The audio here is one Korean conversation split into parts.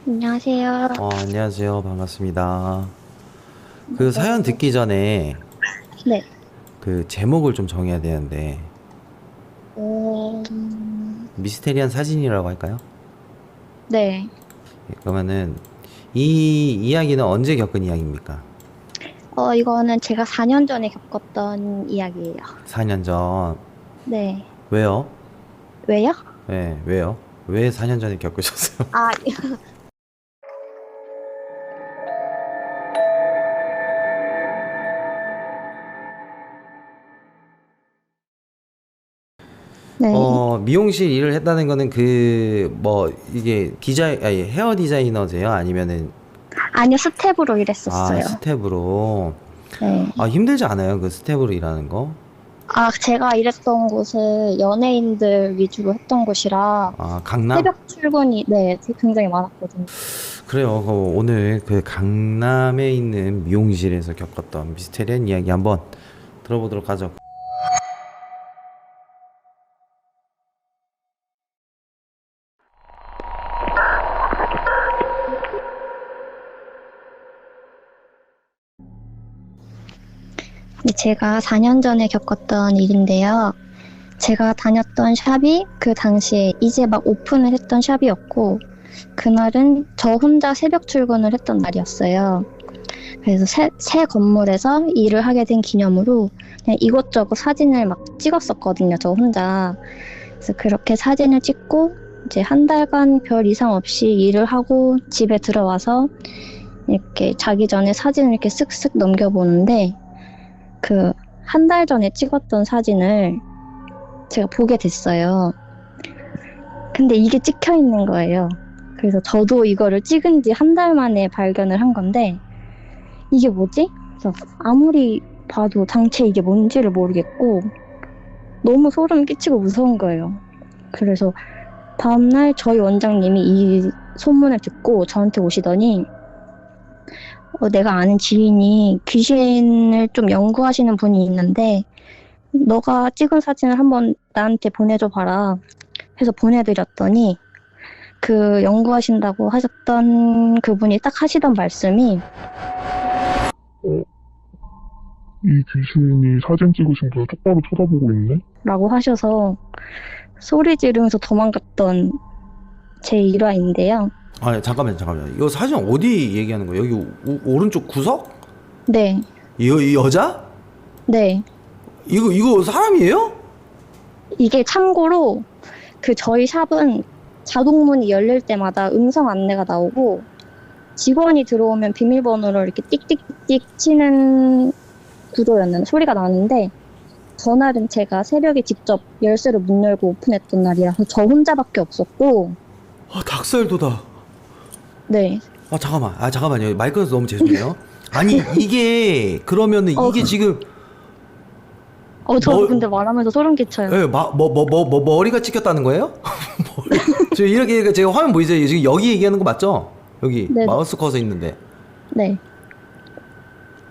안녕하세요. 안녕하세요. 반갑습니다. 그 사연 듣기 전에 네. 그 제목을 좀 정해야 되는데, 미스테리한 사진이라고 할까요? 네. 그러면은 이 이야기는 언제 겪은 이야기입니까? 이거는 제가 4년 전에 겪었던 이야기예요. 4년 전. 네. 왜요? 왜요? 네, 왜요? 왜 4년 전에 겪으셨어요? 아, 네. 미용실 일을 했다는 거는 이게 헤어 디자이너세요? 아니면은, 아니요, 스텝으로 일했었어요. 스텝으로. 네. 힘들지 않아요? 그 스텝으로 일하는 거? 아, 제가 일했던 곳은 연예인들 위주로 했던 곳이라 강남? 새벽 출근이, 네, 굉장히 많았거든요. 그래요. 오늘 그 강남에 있는 미용실에서 겪었던 미스테리한 이야기 한번 들어보도록 하죠. 네, 제가 4년 전에 겪었던 일인데요. 제가 다녔던 샵이 그 당시에 이제 막 오픈을 했던 샵이었고, 그날은 저 혼자 새벽 출근을 했던 날이었어요. 그래서 새 건물에서 일을 하게 된 기념으로 그냥 이것저것 사진을 막 찍었었거든요, 저 혼자. 그래서 그렇게 사진을 찍고 이제 한 달간 별 이상 없이 일을 하고 집에 들어와서 이렇게 자기 전에 사진을 이렇게 쓱쓱 넘겨보는데 그 한 달 전에 찍었던 사진을 제가 보게 됐어요. 근데 이게 찍혀 있는 거예요. 그래서 저도 이거를 찍은 지 한 달 만에 발견을 한 건데 이게 뭐지? 그래서 아무리 봐도 당최 이게 뭔지를 모르겠고 너무 소름 끼치고 무서운 거예요. 그래서 다음날 저희 원장님이 이 소문을 듣고 저한테 오시더니 내가 아는 지인이 귀신을 좀 연구하시는 분이 있는데 너가 찍은 사진을 한번 나한테 보내줘 봐라 해서 보내드렸더니 그 연구하신다고 하셨던 그분이 딱 하시던 말씀이 어, 이 귀신이 사진 찍으신 분을 똑바로 쳐다보고 있네? 라고 하셔서 소리 지르면서 도망갔던 제 일화인데요. 잠깐만요. 이거 사진 어디 얘기하는 거예요? 여기 오른쪽 구석? 네, 이 여자? 네. 이거 사람이에요? 이게 참고로 그 저희 샵은 자동문이 열릴 때마다 음성 안내가 나오고 직원이 들어오면 비밀번호를 이렇게 띡띡띡 치는 구조였는데 소리가 나는데 전날은 제가 새벽에 직접 열쇠를 못 열고 오픈했던 날이라서 저 혼자밖에 없었고 닭살도다. 네. 잠깐만요. 마이크에서 너무 죄송해요. 아니, 이게, 그러면은 이게 지금, 저도 뭐- 근데 말하면서 소름 끼쳐요. 예, 머리가 찍혔다는 거예요? 저 이렇게 제가 화면 보이죠? 지금 여기 얘기하는 거 맞죠? 여기 네네. 마우스 커서 있는데. 네.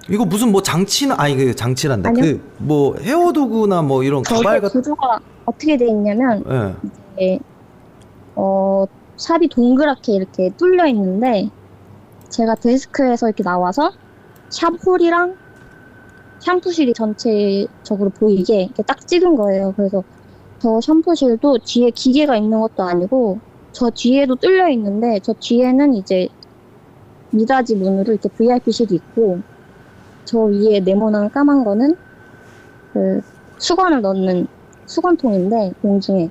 이거 무슨 그 장치란다. 아니요. 그 뭐 헤어도구나 뭐 이런 저게 가발 같은. 구조가 어떻게 돼 있냐면 예. 이게 샵이 동그랗게 이렇게 뚫려 있는데 제가 데스크에서 이렇게 나와서 샵 홀이랑 샴푸실이 전체적으로 보이게 이렇게 딱 찍은 거예요. 그래서 저 샴푸실도 뒤에 기계가 있는 것도 아니고 저 뒤에도 뚫려 있는데 저 뒤에는 이제 미닫이 문으로 이렇게 VIP실이 있고 저 위에 네모난 까만 거는 그 수건을 넣는 수건통인데 공중에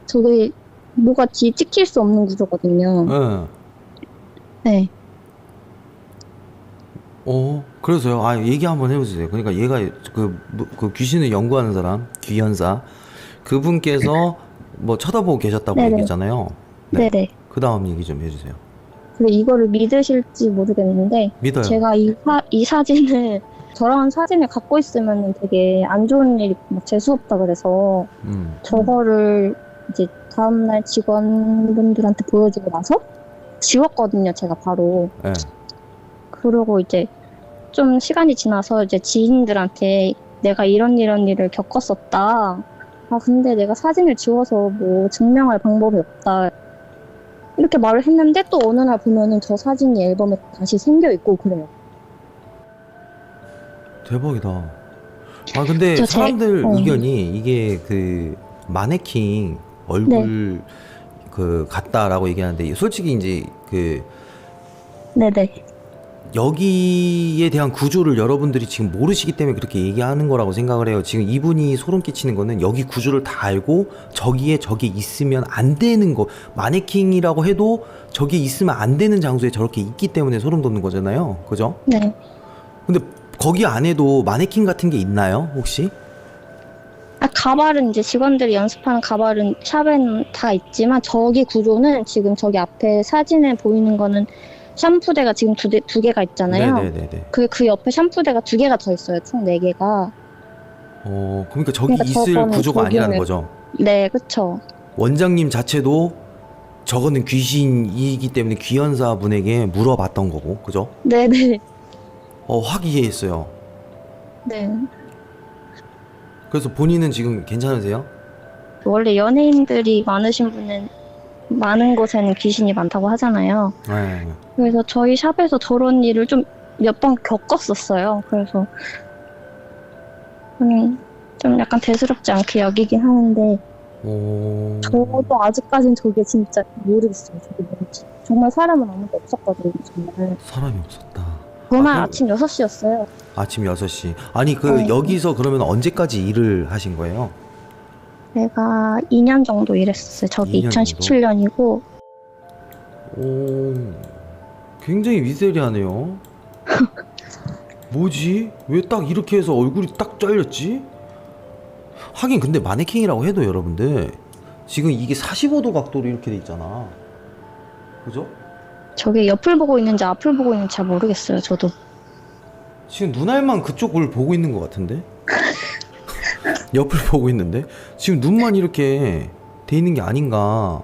저게 뭐가 뒤에 찍힐 수 없는 구조거든요. 예. 네. 그래서요. 얘기 한번 해보세요. 그러니까 얘가 그 귀신을 연구하는 사람, 귀연사, 그분께서 뭐 쳐다보고 계셨다고 네네. 얘기했잖아요. 네. 네네. 그 다음 얘기 좀 해주세요. 근데 이거를 믿으실지 모르겠는데 믿어요. 제가 이 사진을 저런 사진을 갖고 있으면 되게 안 좋은 일이 막 재수없다 그래서 저거를 이제 다음날 직원분들한테 보여주고 나서 지웠거든요, 제가 바로. 예. 그러고 이제 좀 시간이 지나서 이제 지인들한테 내가 이런 일을 겪었었다. 근데 내가 사진을 지워서 뭐 증명할 방법이 없다. 이렇게 말을 했는데 또 어느 날 보면은 저 사진이 앨범에 다시 생겨 있고 그래요. 대박이다. 아 근데 저 사람들 어. 의견이 이게 그 마네킹 얼굴 그 같다라고 얘기하는데 솔직히 이제 그 네네. 여기에 대한 구조를 여러분들이 지금 모르시기 때문에 그렇게 얘기하는 거라고 생각을 해요. 지금 이분이 소름 끼치는 거는 여기 구조를 다 알고 저기에 저게 있으면 안 되는 거, 마네킹이라고 해도 저게 있으면 안 되는 장소에 저렇게 있기 때문에 소름 돋는 거잖아요. 그죠? 네. 근데 거기 안에도 마네킹 같은 게 있나요, 혹시? 아, 가발은 이제 직원들이 연습하는 가발은 샵에는 다 있지만 저기 구조는 지금 저기 앞에 사진에 보이는 거는 샴푸대가 지금 두 개가 있잖아요. 네네네네. 그 옆에 샴푸대가 두 개가 더 있어요. 총 네 개가. 그러니까 저기 그러니까 있을 저거는 구조가 아니라는 거기는- 거죠. 네, 그쵸. 원장님 자체도 저거는 귀신이기 때문에 귀연사 분에게 물어봤던 거고, 그죠? 네네. 확 이해했어요. 네. 그래서 본인은 지금 괜찮으세요? 원래 연예인들이 많으신 분은 많은 곳에는 귀신이 많다고 하잖아요. 네. 그래서 저희 샵에서 저런 일을 좀 몇 번 겪었었어요. 그래서 좀 약간 대수롭지 않게 여기긴 하는데 저도 아직까진 저게 진짜 모르겠어요. 저게 뭔지. 정말 사람은 아무도 없었거든요. 정말. 사람이 없었다. 그날 아, 아침 6시였어요. 아침 6시. 아니 그 네. 여기서 그러면 언제까지 일을 하신 거예요? 내가 2년 정도 일했었어요. 저기 2년 정도? 2017년이고 굉장히 미스테리하네요. 뭐지? 왜 딱 이렇게 해서 얼굴이 딱 잘렸지? 하긴 근데 마네킹이라고 해도 여러분들 지금 이게 45도 각도로 이렇게 돼 있잖아. 그죠? 저게 옆을 보고 있는지 앞을 보고 있는지 잘 모르겠어요. 저도. 지금 눈알만 그쪽을 보고 있는 것 같은데? 옆을 보고 있는데? 지금 눈만 이렇게 돼 있는 게 아닌가.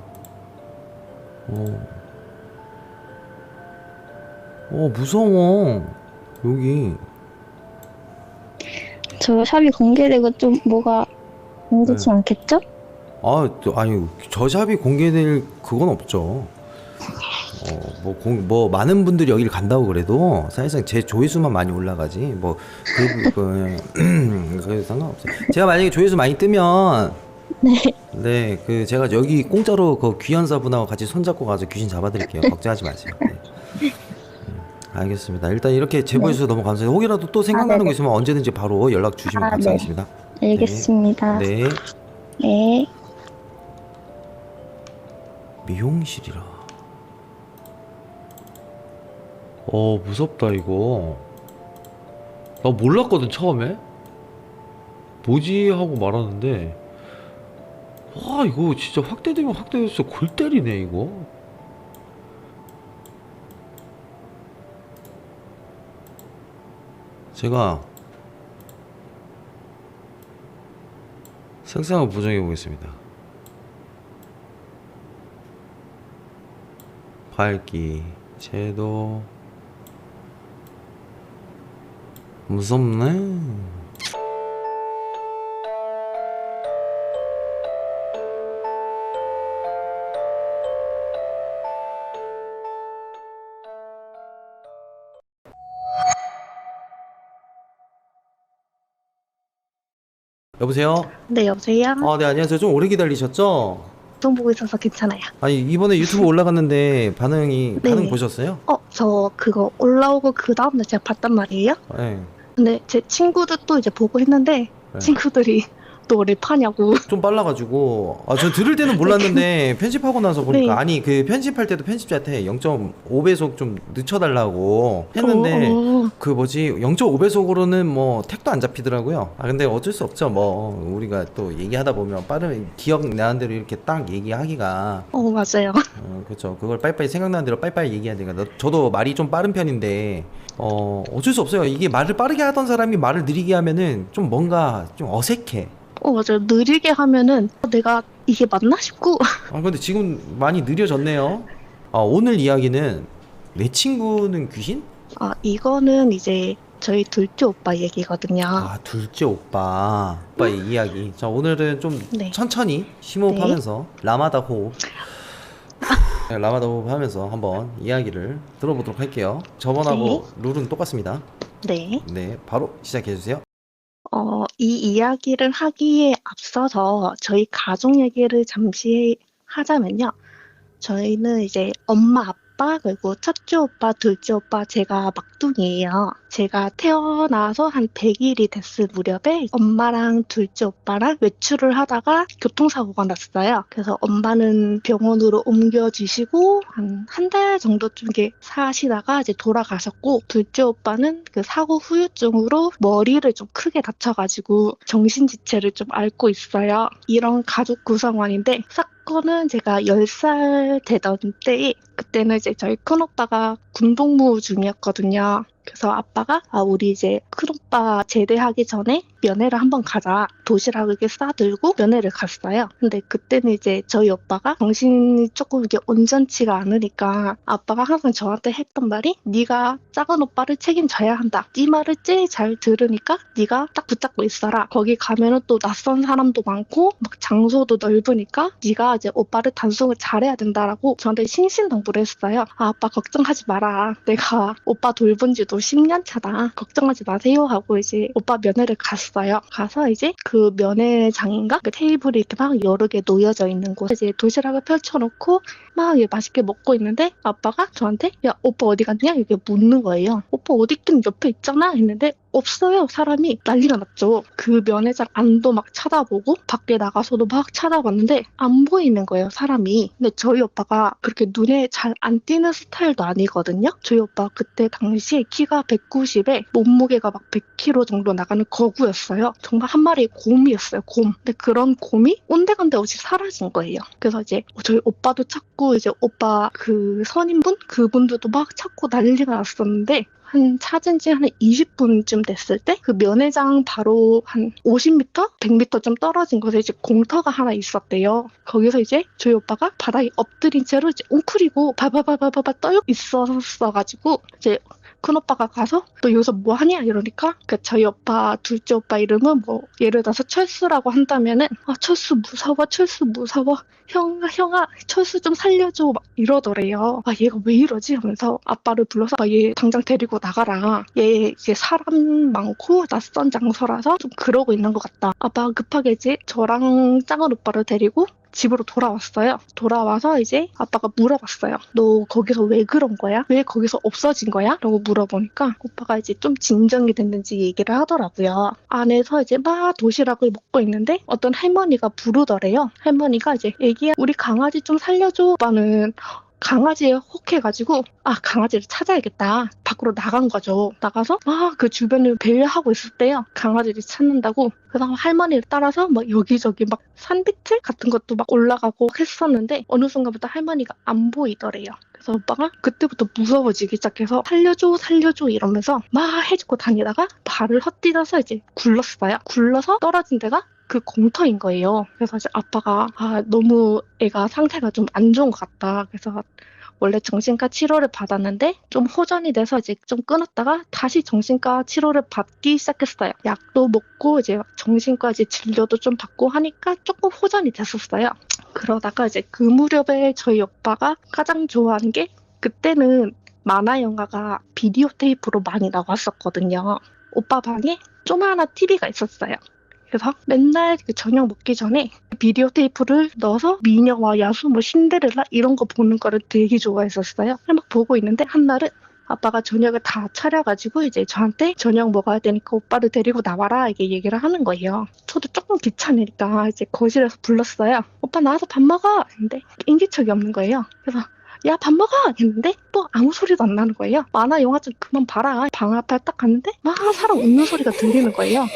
무서워. 여기. 저 샵이 공개되고 좀 뭐가 안 좋지 네. 않겠죠? 아니, 저 샵이 공개될 그건 없죠. 뭐 많은 분들이 여기를 간다고 그래도 사실상 제 조회수만 많이 올라가지 그 상관없어요. 제가 만약에 조회수 많이 뜨면 네, 그 제가 여기 공짜로 그 귀연사분하고 같이 손잡고 가서 귀신 잡아드릴게요. 걱정하지 마세요. 네. 알겠습니다. 일단 이렇게 제보해 주셔서 너무 감사해요. 혹이라도 또 생각나는 거 있으면 언제든지 바로 연락 주시면 네. 감사하겠습니다. 알겠습니다. 네. 네. 미용실이라. 무섭다 이거. 나 몰랐거든 처음에. 뭐지 하고 말하는데 이거 진짜 확대되면 확대될수록 골 때리네 이거. 제가 색상을 보정해 보겠습니다. 밝기, 채도. 무섭네. 여보세요? 네, 여보세요? 네, 안녕하세요. 좀 오래 기다리셨죠? 좀 보고 있어서 괜찮아요. 아니, 이번에 유튜브 올라갔는데 반응 네. 보셨어요? 저 그거 올라오고 그 다음날 제가 봤단 말이에요? 네. 근데 제 친구들도 이제 보고 했는데, 네. 친구들이 또 랩하냐고. 좀 빨라가지고 저 들을 때는 몰랐는데 편집하고 나서 보니까 네. 아니 그 편집할 때도 편집자한테 0.5배속 좀 늦춰달라고 했는데 그 뭐지 0.5배속으로는 뭐 택도 안 잡히더라고요. 근데 어쩔 수 없죠. 뭐 우리가 또 얘기하다 보면 빠른 기억나는 대로 이렇게 딱 얘기하기가 맞아요. 그렇죠. 그걸 빨리빨리 생각나는 대로 빨리빨리 얘기해야 되니까 저도 말이 좀 빠른 편인데 어쩔 수 없어요. 이게 말을 빠르게 하던 사람이 말을 느리게 하면은 좀 뭔가 좀 어색해. 맞아요. 느리게 하면은 내가 이게 맞나 싶고. 근데 지금 많이 느려졌네요. 오늘 이야기는 내 친구는 귀신? 이거는 이제 저희 둘째 오빠 얘기거든요. 둘째 오빠의 이야기. 자, 오늘은 좀 네. 천천히 심호흡하면서 라마다 호흡. 라마다호 하면서 한번 이야기를 들어보도록 할게요. 저번하고 룰은 똑같습니다. 네. 네, 바로 시작해주세요. 이 이야기를 하기에 앞서서 저희 가족 얘기를 잠시 하자면요. 저희는 이제 엄마, 아빠, 그리고 첫째 오빠, 둘째 오빠, 제가 막둥이에요. 제가 태어나서 한 100일이 됐을 무렵에 엄마랑 둘째 오빠랑 외출을 하다가 교통사고가 났어요. 그래서 엄마는 병원으로 옮겨지시고 한 달 정도쯤 이렇게 사시다가 이제 돌아가셨고, 둘째 오빠는 그 사고 후유증으로 머리를 좀 크게 다쳐가지고 정신지체를 좀 앓고 있어요. 이런 가족 구성원인데, 사건은 제가 10살 되던 때에, 그때는 이제 저희 큰오빠가 군복무 중이었거든요. 그래서 아빠가 우리 이제 큰오빠 제대하기 전에 면회를 한번 가자. 도시락을 이렇게 싸들고 면회를 갔어요. 근데 그때는 이제 저희 오빠가 정신이 조금 이렇게 온전치가 않으니까 아빠가 항상 저한테 했던 말이, 네가 작은 오빠를 책임져야 한다. 네 말을 제일 잘 들으니까 네가 딱 붙잡고 있어라. 거기 가면은 또 낯선 사람도 많고 막 장소도 넓으니까 네가 이제 오빠를 단속을 잘해야 된다라고 저한테 신신당부를 했어요. 아빠 걱정하지 마라. 내가 오빠 돌본 지도 10년 차다. 걱정하지 마세요 하고 이제 오빠 면회를 갔어요. 가서 이제 그 면회장인가? 그 테이블이 이렇게 막 여러 개 놓여져 있는 곳에 이제 도시락을 펼쳐놓고 막 맛있게 먹고 있는데, 아빠가 저한테 야, 오빠 어디 갔냐? 이렇게 묻는 거예요. 오빠 어디 있긴 옆에 있잖아 했는데 없어요. 사람이 난리가 났죠. 그 면회장 안도 막 쳐다보고 밖에 나가서도 막 쳐다봤는데 안 보이는 거예요, 사람이. 근데 저희 오빠가 그렇게 눈에 잘 안 띄는 스타일도 아니거든요. 저희 오빠 그때 당시에 키가 190에 몸무게가 막 100kg 정도 나가는 거구였어요. 정말 한 마리의 곰이었어요, 곰. 근데 그런 곰이 온데간데 없이 사라진 거예요. 그래서 이제 저희 오빠도 찾고 이제 오빠 그 선임분? 그분들도 막 찾고 난리가 났었는데, 한 찾은 지 한 20분쯤 됐을 때 그 면회장 바로 한 50m? 100m 좀 떨어진 곳에 이제 공터가 하나 있었대요. 거기서 이제 저희 오빠가 바닥에 엎드린 채로 이제 웅크리고 바바바바바바 떠 있었어가지고 이제 큰오빠가 가서 너 여기서 뭐 하냐 이러니까, 그 저희 오빠 둘째 오빠 이름은 뭐 예를 들어서 철수라고 한다면은 철수 무서워, 철수 무서워, 형아 철수 좀 살려줘 막 이러더래요. 얘가 왜 이러지 하면서 아빠를 불러서 얘 당장 데리고 나가라. 얘 이제 사람 많고 낯선 장소라서 좀 그러고 있는 것 같다. 아빠가 급하게 이제 저랑 작은 오빠를 데리고 집으로 돌아왔어요. 돌아와서 이제 아빠가 물어봤어요. 너 거기서 왜 그런 거야? 왜 거기서 없어진 거야? 라고 물어보니까 오빠가 이제 좀 진정이 됐는지 얘기를 하더라고요. 안에서 이제 막 도시락을 먹고 있는데 어떤 할머니가 부르더래요. 할머니가 이제 애기야, 우리 강아지 좀 살려줘. 오빠는 강아지에 혹해가지고 강아지를 찾아야겠다. 밖으로 나간 거죠. 나가서 그 주변을 배회하고 있을 때요, 강아지를 찾는다고. 그래서 할머니를 따라서 막 여기저기 막 산비틀 같은 것도 막 올라가고 했었는데 어느 순간부터 할머니가 안 보이더래요. 그래서 오빠가 그때부터 무서워지기 시작해서 살려줘 이러면서 막 해주고 다니다가 발을 헛디뎌서 이제 굴렀어요. 굴러서 떨어진 데가 그 공터인 거예요. 그래서 이제 아빠가 너무 애가 상태가 좀 안 좋은 것 같다. 그래서 원래 정신과 치료를 받았는데 좀 호전이 돼서 이제 좀 끊었다가 다시 정신과 치료를 받기 시작했어요. 약도 먹고 이제 정신과 이제 진료도 좀 받고 하니까 조금 호전이 됐었어요. 그러다가 이제 그 무렵에 저희 오빠가 가장 좋아하는 게, 그때는 만화 영화가 비디오 테이프로 많이 나왔었거든요. 오빠 방에 조그마한 TV가 있었어요. 그래서 맨날 그 저녁 먹기 전에 비디오 테이프를 넣어서 미녀와 야수, 뭐 신데렐라 이런 거 보는 거를 되게 좋아했었어요. 막 보고 있는데 한날은 아빠가 저녁을 다 차려가지고 이제 저한테 저녁 먹어야 되니까 오빠를 데리고 나와라 이게 얘기를 하는 거예요. 저도 조금 귀찮으니까 이제 거실에서 불렀어요. 오빠 나와서 밥 먹어! 했는데 인기척이 없는 거예요. 그래서 야, 밥 먹어! 했는데 또 아무 소리도 안 나는 거예요. 만화 영화 좀 그만 봐라. 방 앞에 딱 갔는데 막 사람 웃는 소리가 들리는 거예요.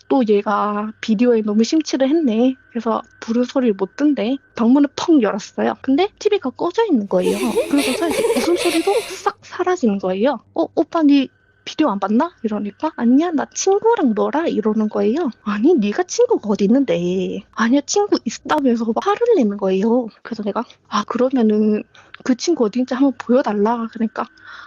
또 얘가 비디오에 너무 심취를 했네. 그래서 부를 소리를 못 듣는데 방문을 펑 열었어요. 근데 TV가 꺼져 있는 거예요. 그러고서 이제 웃음소리도 싹 사라지는 거예요. 오빠 니 비디오 안 봤나? 이러니까 아니야 나 친구랑 놀아 이러는 거예요. 아니 네가 친구가 어디 있는데. 아니야 친구 있다면서 막 화를 내는 거예요. 그래서 내가 그러면은 그 친구 어딘지 한번 보여달라. 그러니까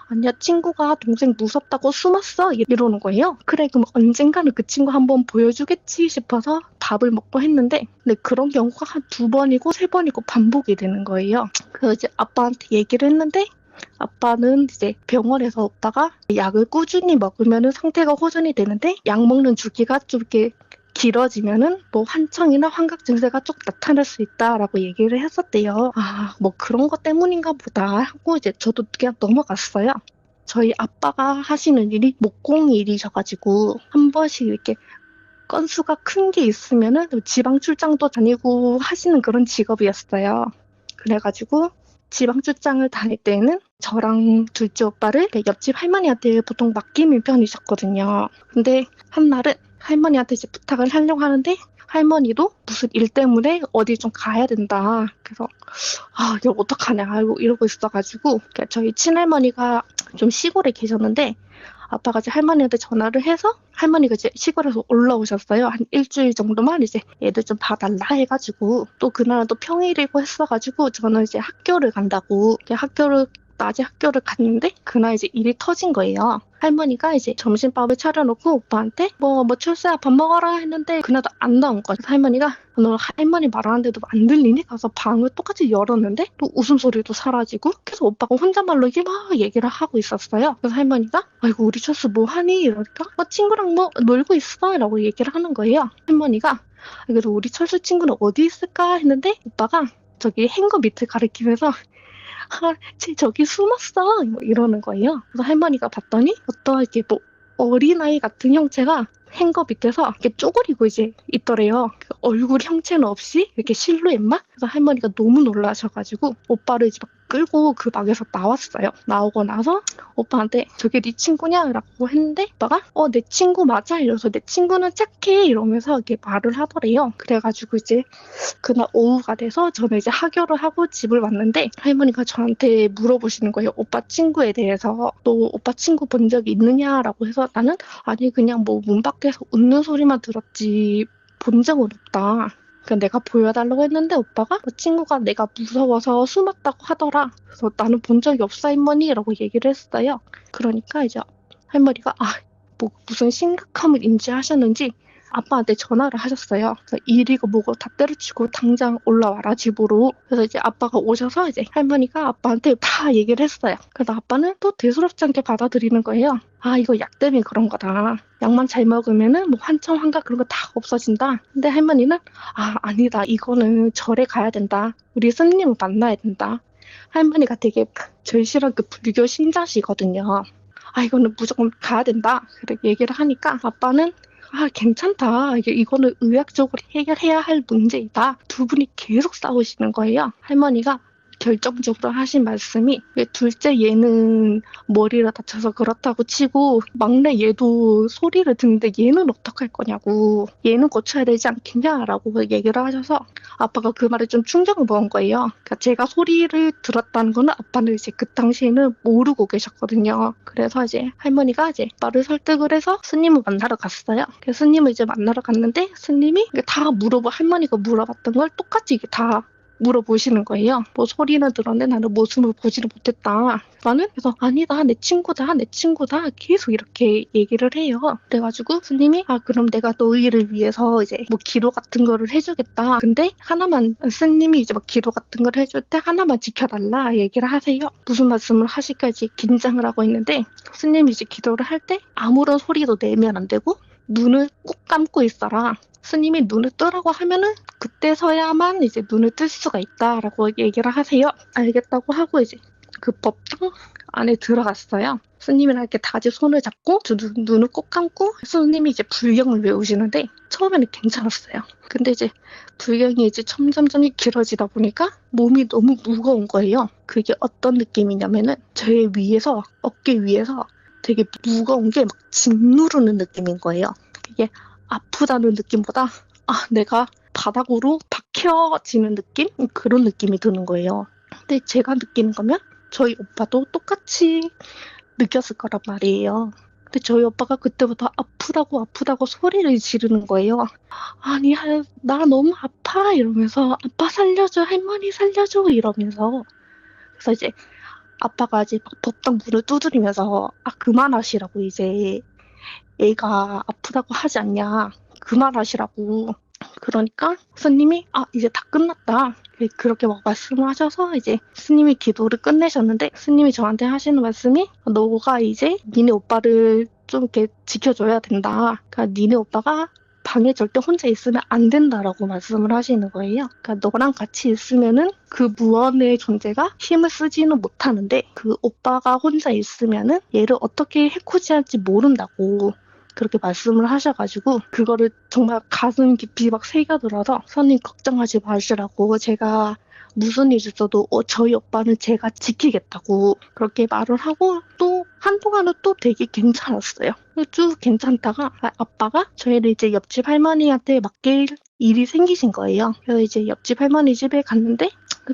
아니야 친구가 동생 무섭다고 숨었어 이러는 거예요. 그래 그럼 언젠가는 그 친구 한번 보여주겠지 싶어서 밥을 먹고 했는데 근데 그런 경우가 한 2번이고 3번이고 반복이 되는 거예요. 그래서 이제 아빠한테 얘기를 했는데 아빠는 이제 병원에서 오빠가 약을 꾸준히 먹으면 상태가 호전이 되는데 약 먹는 주기가 좀 이렇게 길어지면은 뭐 환청이나 환각 증세가 좀 나타날 수 있다라고 얘기를 했었대요. 뭐 그런 것 때문인가 보다 하고 이제 저도 그냥 넘어갔어요. 저희 아빠가 하시는 일이 목공 일이셔가지고 한 번씩 이렇게 건수가 큰 게 있으면은 지방 출장도 다니고 하시는 그런 직업이었어요. 그래가지고 지방 출장을 다닐 때는 저랑 둘째 오빠를 옆집 할머니한테 보통 맡기는 편이셨거든요. 근데 한날은 할머니한테 이제 부탁을 하려고 하는데 할머니도 무슨 일 때문에 어디 좀 가야 된다. 그래서 이거 어떡하냐 이러고 있어가지고 저희 친할머니가 좀 시골에 계셨는데 아빠가 이제 할머니한테 전화를 해서 할머니가 이제 시골에서 올라오셨어요. 한 일주일 정도만 이제 애들 좀 봐달라 해가지고 또 그날은 또 평일이고 했어가지고 저는 이제 학교를 간다고 낮에 학교를 갔는데 그날 이제 일이 터진 거예요. 할머니가 이제 점심밥을 차려놓고 오빠한테 뭐 철수야 밥 먹어라 했는데 그날도 안 나온 거야. 그래서 할머니가 너 할머니 말하는데도 안 들리니? 가서 방을 똑같이 열었는데 또 웃음소리도 사라지고 계속 오빠가 혼잣말로 이게 막 얘기를 하고 있었어요. 그래서 할머니가 아이고 우리 철수 뭐 하니? 이러니까 친구랑 뭐 놀고 있어 라고 얘기를 하는 거예요. 할머니가 그래서 우리 철수 친구는 어디 있을까 했는데 오빠가 저기 행거 밑을 가리키면서 쟤 저기 숨었어 이러는 거예요. 그래서 할머니가 봤더니 어떤 이렇게 뭐 어린아이 같은 형체가 행거 밑에서 이렇게 쪼그리고 이제 있더래요. 얼굴 형체는 없이 이렇게 실루엣만. 그래서 할머니가 너무 놀라셔가지고 오빠를 이제 막 끌고 그 방에서 나왔어요. 나오고 나서 오빠한테 저게 네 친구냐? 라고 했는데 오빠가 내 친구 맞아 이러면서 내 친구는 착해 이러면서 이렇게 말을 하더래요. 그래가지고 이제 그날 오후가 돼서 저는 이제 하교를 하고 집을 왔는데 할머니가 저한테 물어보시는 거예요. 오빠 친구에 대해서 너 오빠 친구 본 적이 있느냐라고 해서 나는 아니 그냥 뭐 문 밖에서 웃는 소리만 들었지 본 적은 없다. 그러니까 내가 보여달라고 했는데 오빠가 친구가 내가 무서워서 숨었다고 하더라. 그래서 나는 본 적이 없어 할머니 라고 얘기를 했어요. 그러니까 이제 할머니가 뭐 무슨 심각함을 인지하셨는지 아빠한테 전화를 하셨어요. 그래서 일이고 뭐고 다 때려치고 당장 올라와라 집으로. 그래서 이제 아빠가 오셔서 이제 할머니가 아빠한테 다 얘기를 했어요. 그래서 아빠는 또 대수롭지 않게 받아들이는 거예요. 이거 약 때문에 그런 거다. 약만 잘 먹으면은 뭐 환청 환각 그런 거 다 없어진다. 근데 할머니는 아니다. 이거는 절에 가야 된다. 우리 스님을 만나야 된다. 할머니가 되게 절실한 그 불교 신자시거든요. 이거는 무조건 가야 된다. 그렇게 얘기를 하니까 아빠는 괜찮다. 이거는 의학적으로 해결해야 할 문제이다. 두 분이 계속 싸우시는 거예요. 할머니가 결정적으로 하신 말씀이 둘째 얘는 머리를 다쳐서 그렇다고 치고 막내 얘도 소리를 듣는데 얘는 어떡할 거냐고 얘는 고쳐야 되지 않겠냐라고 얘기를 하셔서 아빠가 그 말에 좀 충격을 먹은 거예요. 그러니까 제가 소리를 들었다는 거는 아빠는 이제 그 당시에는 모르고 계셨거든요. 그래서 이제 할머니가 이제 아빠를 설득을 해서 스님을 만나러 갔어요. 그래서 스님을 이제 만나러 갔는데 스님이 다 할머니가 물어봤던 걸 똑같이 이게 다 물어보시는 거예요. 뭐 소리는 들었는데 나는 모습을 보지를 못했다. 나는 그래서 아니다 내 친구다 계속 이렇게 얘기를 해요. 그래가지고 스님이 그럼 내가 너희를 위해서 이제 뭐 기도 같은 거를 해주겠다. 근데 하나만 스님이 이제 막 기도 같은 걸 해줄 때 하나만 지켜달라 얘기를 하세요. 무슨 말씀을 하실까 이제 긴장을 하고 있는데 스님이 이제 기도를 할 때 아무런 소리도 내면 안 되고 눈을 꼭 감고 있어라. 스님이 눈을 뜨라고 하면은 그때서야만 이제 눈을 뜰 수가 있다라고 얘기를 하세요. 알겠다고 하고 이제 그 법당 안에 들어갔어요. 스님이랑 이렇게 다지 손을 잡고 눈을 꼭 감고 스님이 이제 불경을 외우시는데 처음에는 괜찮았어요. 근데 이제 불경이 이제 점점점 길어지다 보니까 몸이 너무 무거운 거예요. 그게 어떤 느낌이냐면은 제 위에서 어깨 위에서 되게 무거운 게 막 짓누르는 느낌인 거예요. 이게 아프다는 느낌보다 내가 바닥으로 박혀지는 느낌? 그런 느낌이 드는 거예요. 근데 제가 느끼는 거면 저희 오빠도 똑같이 느꼈을 거란 말이에요. 근데 저희 오빠가 그때부터 아프다고 소리를 지르는 거예요. 아니, 나 너무 아파 이러면서 아빠 살려줘, 할머니 살려줘 이러면서. 그래서 이제 아빠가 이제 막 법당 문을 두드리면서 그만하시라고, 이제 애가 아프다고 하지 않냐, 그만하시라고. 그러니까 스님이 이제 다 끝났다 그렇게 막 말씀을 하셔서 이제 스님이 기도를 끝내셨는데, 스님이 저한테 하시는 말씀이 너가 이제 니네 오빠를 좀 이렇게 지켜줘야 된다. 그러니까 니네 오빠가 방에 절대 혼자 있으면 안 된다라고 말씀을 하시는 거예요. 그러니까 너랑 같이 있으면은 그 무언의 존재가 힘을 쓰지는 못하는데, 그 오빠가 혼자 있으면은 얘를 어떻게 해코지할지 모른다고 그렇게 말씀을 하셔가지고, 그거를 정말 가슴 깊이 막 새겨들어서 선생님 걱정하지 마시라고, 제가 무슨 일 있어도 저희 오빠는 제가 지키겠다고 그렇게 말을 하고, 또 한동안은 또 되게 괜찮았어요. 쭉 괜찮다가 아빠가 저희를 이제 옆집 할머니한테 맡길 일이 생기신 거예요. 그래서 이제 옆집 할머니 집에 갔는데,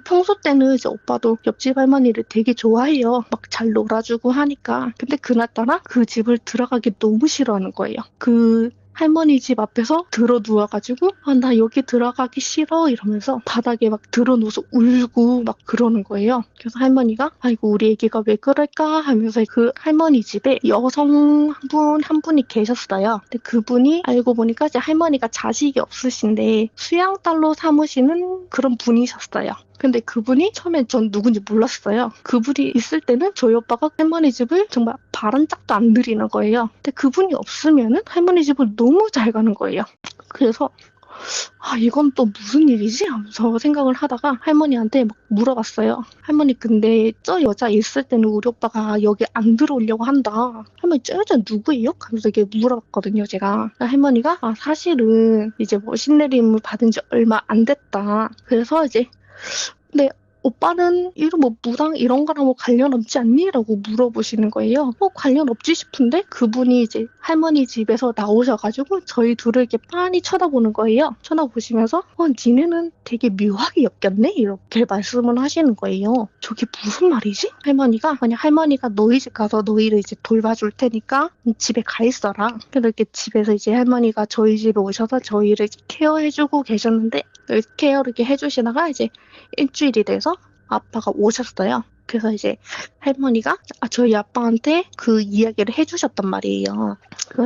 평소 때는 이제 오빠도 옆집 할머니를 되게 좋아해요. 막 잘 놀아주고 하니까. 근데 그날따라 그 집을 들어가기 너무 싫어하는 거예요. 그 할머니 집 앞에서 들어 누워가지고 나 여기 들어가기 싫어 이러면서 바닥에 막 들어 누워서 울고 막 그러는 거예요. 그래서 할머니가 아이고 우리 애기가 왜 그럴까 하면서 그 할머니 집에 여성 한 분이 계셨어요. 근데 그분이 알고 보니까 이제 할머니가 자식이 없으신데 수양딸로 삼으시는 그런 분이셨어요. 근데 그분이 처음엔 전 누군지 몰랐어요. 그분이 있을 때는 저희 오빠가 할머니 집을 정말 바른짝도 안 들이는 거예요. 근데 그분이 없으면은 할머니 집을 너무 잘 가는 거예요. 그래서 이건 또 무슨 일이지? 하면서 생각을 하다가 할머니한테 막 물어봤어요. 할머니 근데 저 여자 있을 때는 우리 오빠가 여기 안 들어오려고 한다. 할머니 저 여자 누구예요? 하면서 이렇게 물어봤거든요, 제가. 할머니가 사실은 이제 뭐 신내림을 받은 지 얼마 안 됐다. 그래서 이제 근데 오빠는 이런 뭐 무당 이런 거랑 뭐 관련 없지 않니? 라고 물어보시는 거예요. 관련 없지 싶은데 그분이 이제 할머니 집에서 나오셔가지고 저희 둘을 이렇게 빤히 쳐다보는 거예요. 쳐다보시면서 니네는 되게 묘하게 엮였네? 이렇게 말씀을 하시는 거예요. 저게 무슨 말이지? 할머니가 만약 할머니가 너희 집 가서 너희를 이제 돌봐줄 테니까 집에 가 있어라. 그렇게 집에서 이제 할머니가 저희 집에 오셔서 저희를 케어해주고 계셨는데, 케어를 이렇게 해주시다가 이제 일주일이 돼서 아빠가 오셨어요. 그래서 이제 할머니가 저희 아빠한테 그 이야기를 해주셨단 말이에요.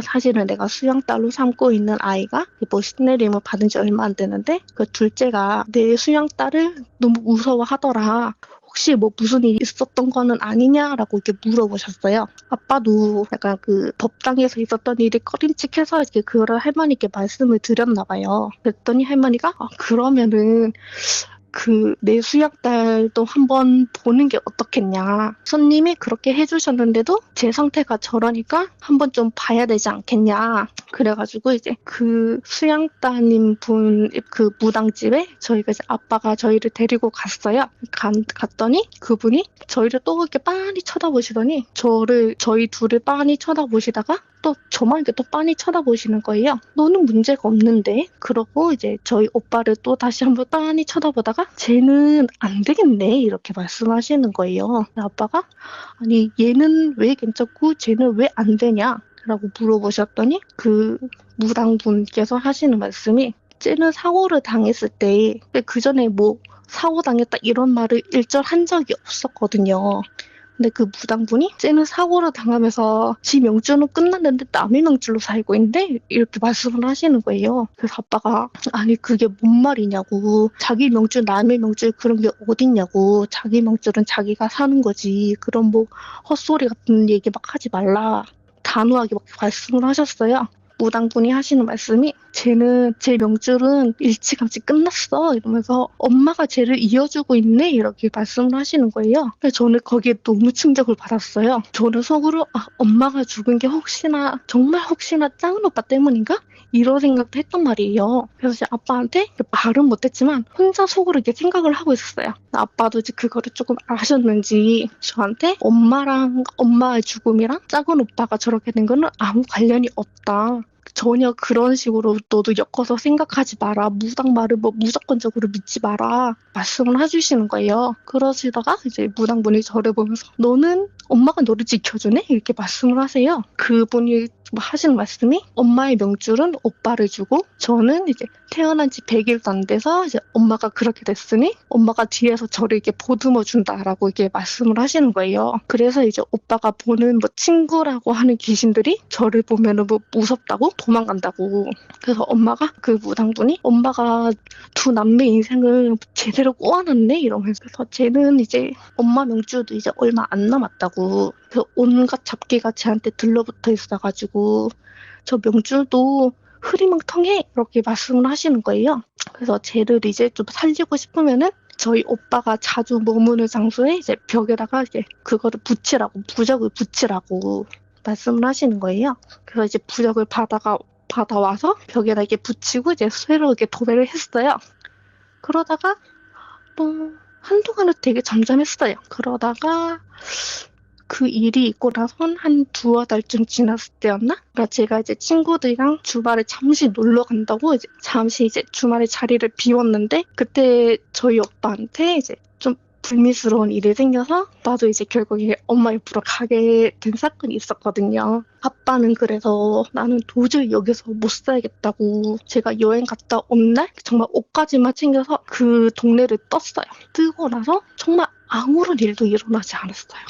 사실은 내가 수양딸로 삼고 있는 아이가 뭐 신내림을 받은 지 얼마 안 되는데 그 둘째가 내 수양딸을 너무 무서워하더라. 혹시 뭐 무슨 일이 있었던 거는 아니냐라고 이렇게 물어보셨어요. 아빠도 약간 그 법당에서 있었던 일이 꺼림칙해서 이렇게 그거를 할머니께 말씀을 드렸나 봐요. 그랬더니 할머니가 그러면은 내 수양딸도 한번 보는 게 어떻겠냐. 손님이 그렇게 해주셨는데도 제 상태가 저러니까 한번 좀 봐야 되지 않겠냐. 그래가지고 이제 그 수양따님 분 그 무당집에 저희가 이제 아빠가 저희를 데리고 갔어요. 갔더니 그분이 저희를 또 이렇게 빤히 쳐다보시더니 저희 둘을 빤히 쳐다보시다가 또 저만 이렇게 또 빤히 쳐다보시는 거예요. 너는 문제가 없는데? 그러고 이제 저희 오빠를 또 다시 한번 빤히 쳐다보다가 쟤는 안 되겠네 이렇게 말씀하시는 거예요. 아빠가 아니 얘는 왜 괜찮고 쟤는 왜 안 되냐? 라고 물어보셨더니 그 무당분께서 하시는 말씀이 쟤는 사고를 당했을 때 그 전에 뭐 사고 당했다 이런 말을 일절 한 적이 없었거든요. 근데 그 무당분이 쟤는 사고를 당하면서 지 명줄은 끝났는데 남의 명줄로 살고 있는데 이렇게 말씀을 하시는 거예요. 그래서 아빠가 아니 그게 뭔 말이냐고, 자기 명줄 남의 명줄 그런 게 어딨냐고, 자기 명줄은 자기가 사는 거지, 그런 뭐 헛소리 같은 얘기 막 하지 말라 단호하게 막 말씀을 하셨어요. 무당분이 하시는 말씀이 쟤는 제 명줄은 일찌감치 끝났어 이러면서 엄마가 쟤를 이어주고 있네 이렇게 말씀을 하시는 거예요. 그래서 저는 거기에 너무 충격을 받았어요. 저는 속으로 엄마가 죽은 게 정말 혹시나 작은 오빠 때문인가? 이런 생각도 했단 말이에요. 그래서 이제 아빠한테 말은 못했지만 혼자 속으로 이렇게 생각을 하고 있었어요. 아빠도 이제 그거를 조금 아셨는지 저한테 엄마의 죽음이랑 작은 오빠가 저렇게 된 거는 아무 관련이 없다. 전혀 그런 식으로 너도 엮어서 생각하지 마라. 무당 말을 뭐 무조건적으로 믿지 마라. 말씀을 해주시는 거예요. 그러시다가 이제 무당분이 저를 보면서 너는 엄마가 너를 지켜주네? 이렇게 말씀을 하세요. 그분이 하시는 말씀이 엄마의 명줄은 오빠를 주고 저는 이제 태어난 지 100일도 안 돼서 이제 엄마가 그렇게 됐으니 엄마가 뒤에서 저를 이렇게 보듬어 준다라고 이렇게 말씀을 하시는 거예요. 그래서 이제 오빠가 보는 뭐 친구라고 하는 귀신들이 저를 보면은 뭐 무섭다고 도망간다고. 그래서 엄마가 그 무당분이 엄마가 두 남매 인생을 제대로 꼬아놨네 이러면서 그래서 쟤는 이제 엄마 명줄도 이제 얼마 안 남았다고. 그래서 온갖 잡기가 쟤한테 들러붙어 있어가지고 저 명줄도 흐리멍텅해 이렇게 말씀을 하시는 거예요. 그래서 쟤를 이제 좀 살리고 싶으면은 저희 오빠가 자주 머무는 장소에 이제 벽에다가 이제 그거를 붙이라고 부적을 붙이라고 말씀을 하시는 거예요. 그래서 이제 부적을 받아와서 벽에다 이렇게 붙이고 이제 새로 이렇게 도배를 했어요. 그러다가 뭐 한동안은 되게 잠잠했어요. 그러다가 그 일이 있고 나선 한 두어 달쯤 지났을 때였나? 그러니까 제가 이제 친구들이랑 주말에 잠시 놀러 간다고 이제 잠시 이제 주말에 자리를 비웠는데 그때 저희 오빠한테 이제 좀 불미스러운 일이 생겨서 나도 이제 결국에 엄마 옆으로 가게 된 사건이 있었거든요. 아빠는 그래서 나는 도저히 여기서 못 살겠다고 제가 여행 갔다 온 날 정말 옷까지만 챙겨서 그 동네를 떴어요. 뜨고 나서 정말 아무런 일도 일어나지 않았어요.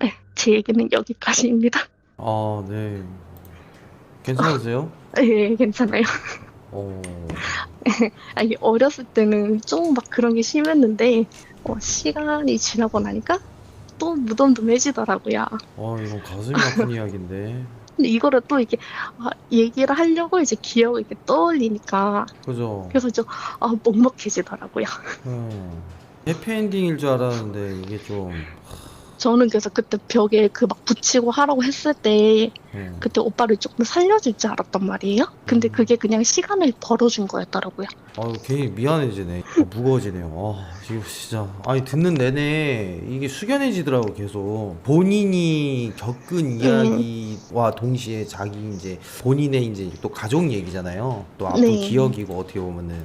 네, 제 얘기는 여기까지입니다. 아, 네. 괜찮으세요? 네, 괜찮아요. 어, 아니, 어렸을 때는 좀 막 그런 게 심했는데, 시간이 지나고 나니까 또 무덤덤해지더라고요. 이건 가슴이 아픈 이야기인데. 근데 이거를 또 이렇게 얘기를 하려고 이제 기억을 이렇게 떠올리니까, 그죠? 그래서 좀 먹먹해지더라고요. 해피엔딩일 줄 알았는데 이게 좀, 저는 그래서 그때 벽에 그 막 붙이고 하라고 했을 때, 네. 그때 오빠를 조금 살려줄 줄 알았단 말이에요. 근데 그게 그냥 시간을 벌어준 거였더라고요. 괜히 미안해지네. 무거워지네요. 지금 진짜. 아니, 듣는 내내 이게 숙연해지더라고, 계속. 본인이 겪은 이야기와 동시에 자기 이제 본인의 이제 또 가족 얘기잖아요. 또 아픈 네. 기억이고, 어떻게 보면은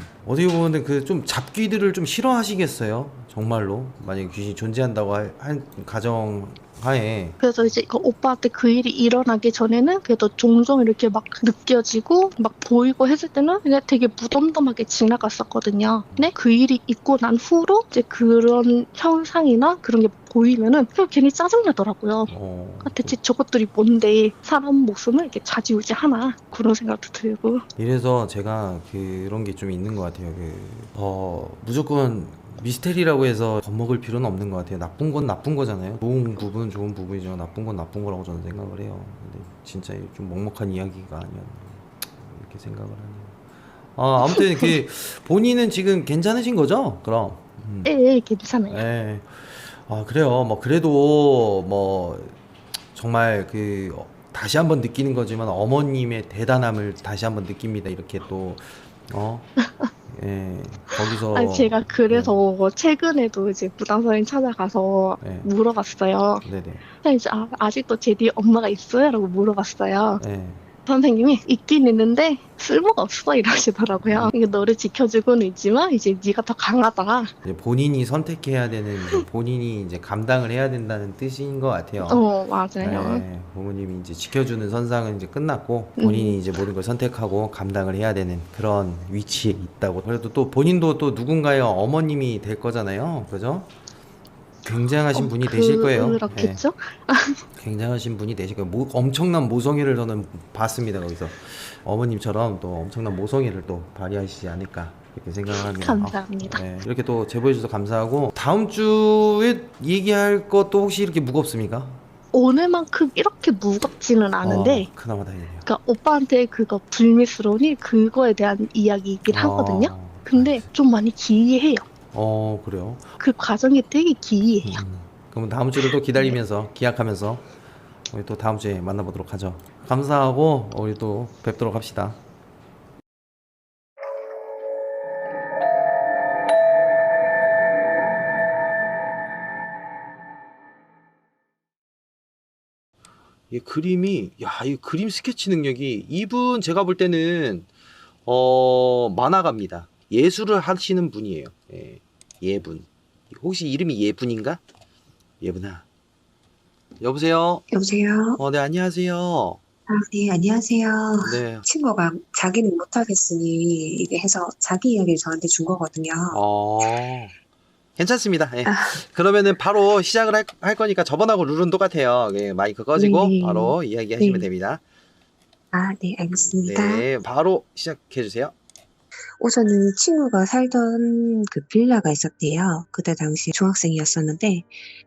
그 좀 잡귀들을 좀 싫어하시겠어요? 정말로. 만약에 귀신이 존재한다고 한 가정 하에. 그래서 이제 그 오빠한테 그 일이 일어나기 전에는 그래도 종종 이렇게 막 느껴지고 막 보이고 했을 때는 그냥 되게 무덤덤하게 지나갔었거든요. 근데 그 일이 있고 난 후로 이제 그런 현상이나 그런 게 보이면은 그냥 괜히 짜증나더라고요. 대체 저것들이 뭔데 사람 목숨을 이렇게 좌지우지하나 그런 생각도 들고. 이래서 제가 그런 게 좀 있는 것 같아요. 무조건 미스테리라고 해서 겁먹을 필요는 없는 것 같아요. 나쁜 건 나쁜 거잖아요. 좋은 부분은 좋은 부분이죠. 나쁜 건 나쁜 거라고 저는 생각을 해요. 근데 진짜 좀 먹먹한 이야기가 아니었나 이렇게 생각을 하네요. 아무튼 본인은 지금 괜찮으신 거죠? 그럼. 예, 괜찮아요. 네. 그래요. 뭐 그래도 뭐 정말 다시 한번 느끼는 거지만 어머님의 대단함을 다시 한번 느낍니다. 이렇게 또 예, 거기서 아니, 제가 그래서 최근에도 이제 무당선인 찾아가서 네. 물어봤어요. 네네. 근데 이제 아직도 제 뒤에 엄마가 있어요? 라고 물어봤어요. 네. 선생님이 있긴 있는데 쓸모가 없어 이러시더라고요. 이게 너를 지켜주고는 있지만 이제 네가 더 강하다. 이제 본인이 선택해야 되는 본인이 이제 감당을 해야 된다는 뜻인 것 같아요. 맞아요. 네, 부모님이 이제 지켜주는 선상은 이제 끝났고 본인이 이제 모든 걸 선택하고 감당을 해야 되는 그런 위치에 있다고. 그래도 또 본인도 또 누군가의 어머님이 될 거잖아요, 그죠? 굉장하신 분이 되실 거예요. 그렇겠죠? 굉장하신 분이 되실 거예요. 엄청난 모성애를 저는 봤습니다. 거기서 어머님처럼 또 엄청난 모성애를 또 발휘하시지 않을까 이렇게 생각을 합니다. 감사합니다. 이렇게 또 제보해 주셔서 감사하고 다음 주에 얘기할 것도 혹시 이렇게 무겁습니까? 오늘만큼 이렇게 무겁지는 않은데 그나마 다행이네요. 그러니까 오빠한테 그거 불미스러우니 그거에 대한 이야기이긴 하거든요. 근데 좀 많이 기이해요. 그래요? 그 과정이 되게 기이해요. 그럼 다음 주를 또 기다리면서 기약하면서 우리 또 다음 주에 만나보도록 하죠. 감사하고 우리 또 뵙도록 합시다. 이 그림이, 야, 이 그림 스케치 능력이, 이분 제가 볼 때는 만화가입니다. 예술을 하시는 분이에요. 예, 예분. 혹시 이름이 예분인가? 예분아. 여보세요? 여보세요? 네, 안녕하세요. 네, 안녕하세요. 네. 친구가 자기는 못하겠으니 이게 해서 자기 이야기를 저한테 준 거거든요. 괜찮습니다. 예. 아, 그러면은 바로 시작을 할 거니까 저번하고 룰은 똑같아요. 예, 마이크 꺼지고 네네. 바로 이야기하시면 네. 됩니다. 네, 알겠습니다. 네, 바로 시작해 주세요. 우선은 친구가 살던 그 빌라가 있었대요. 그때 당시 중학생이었었는데,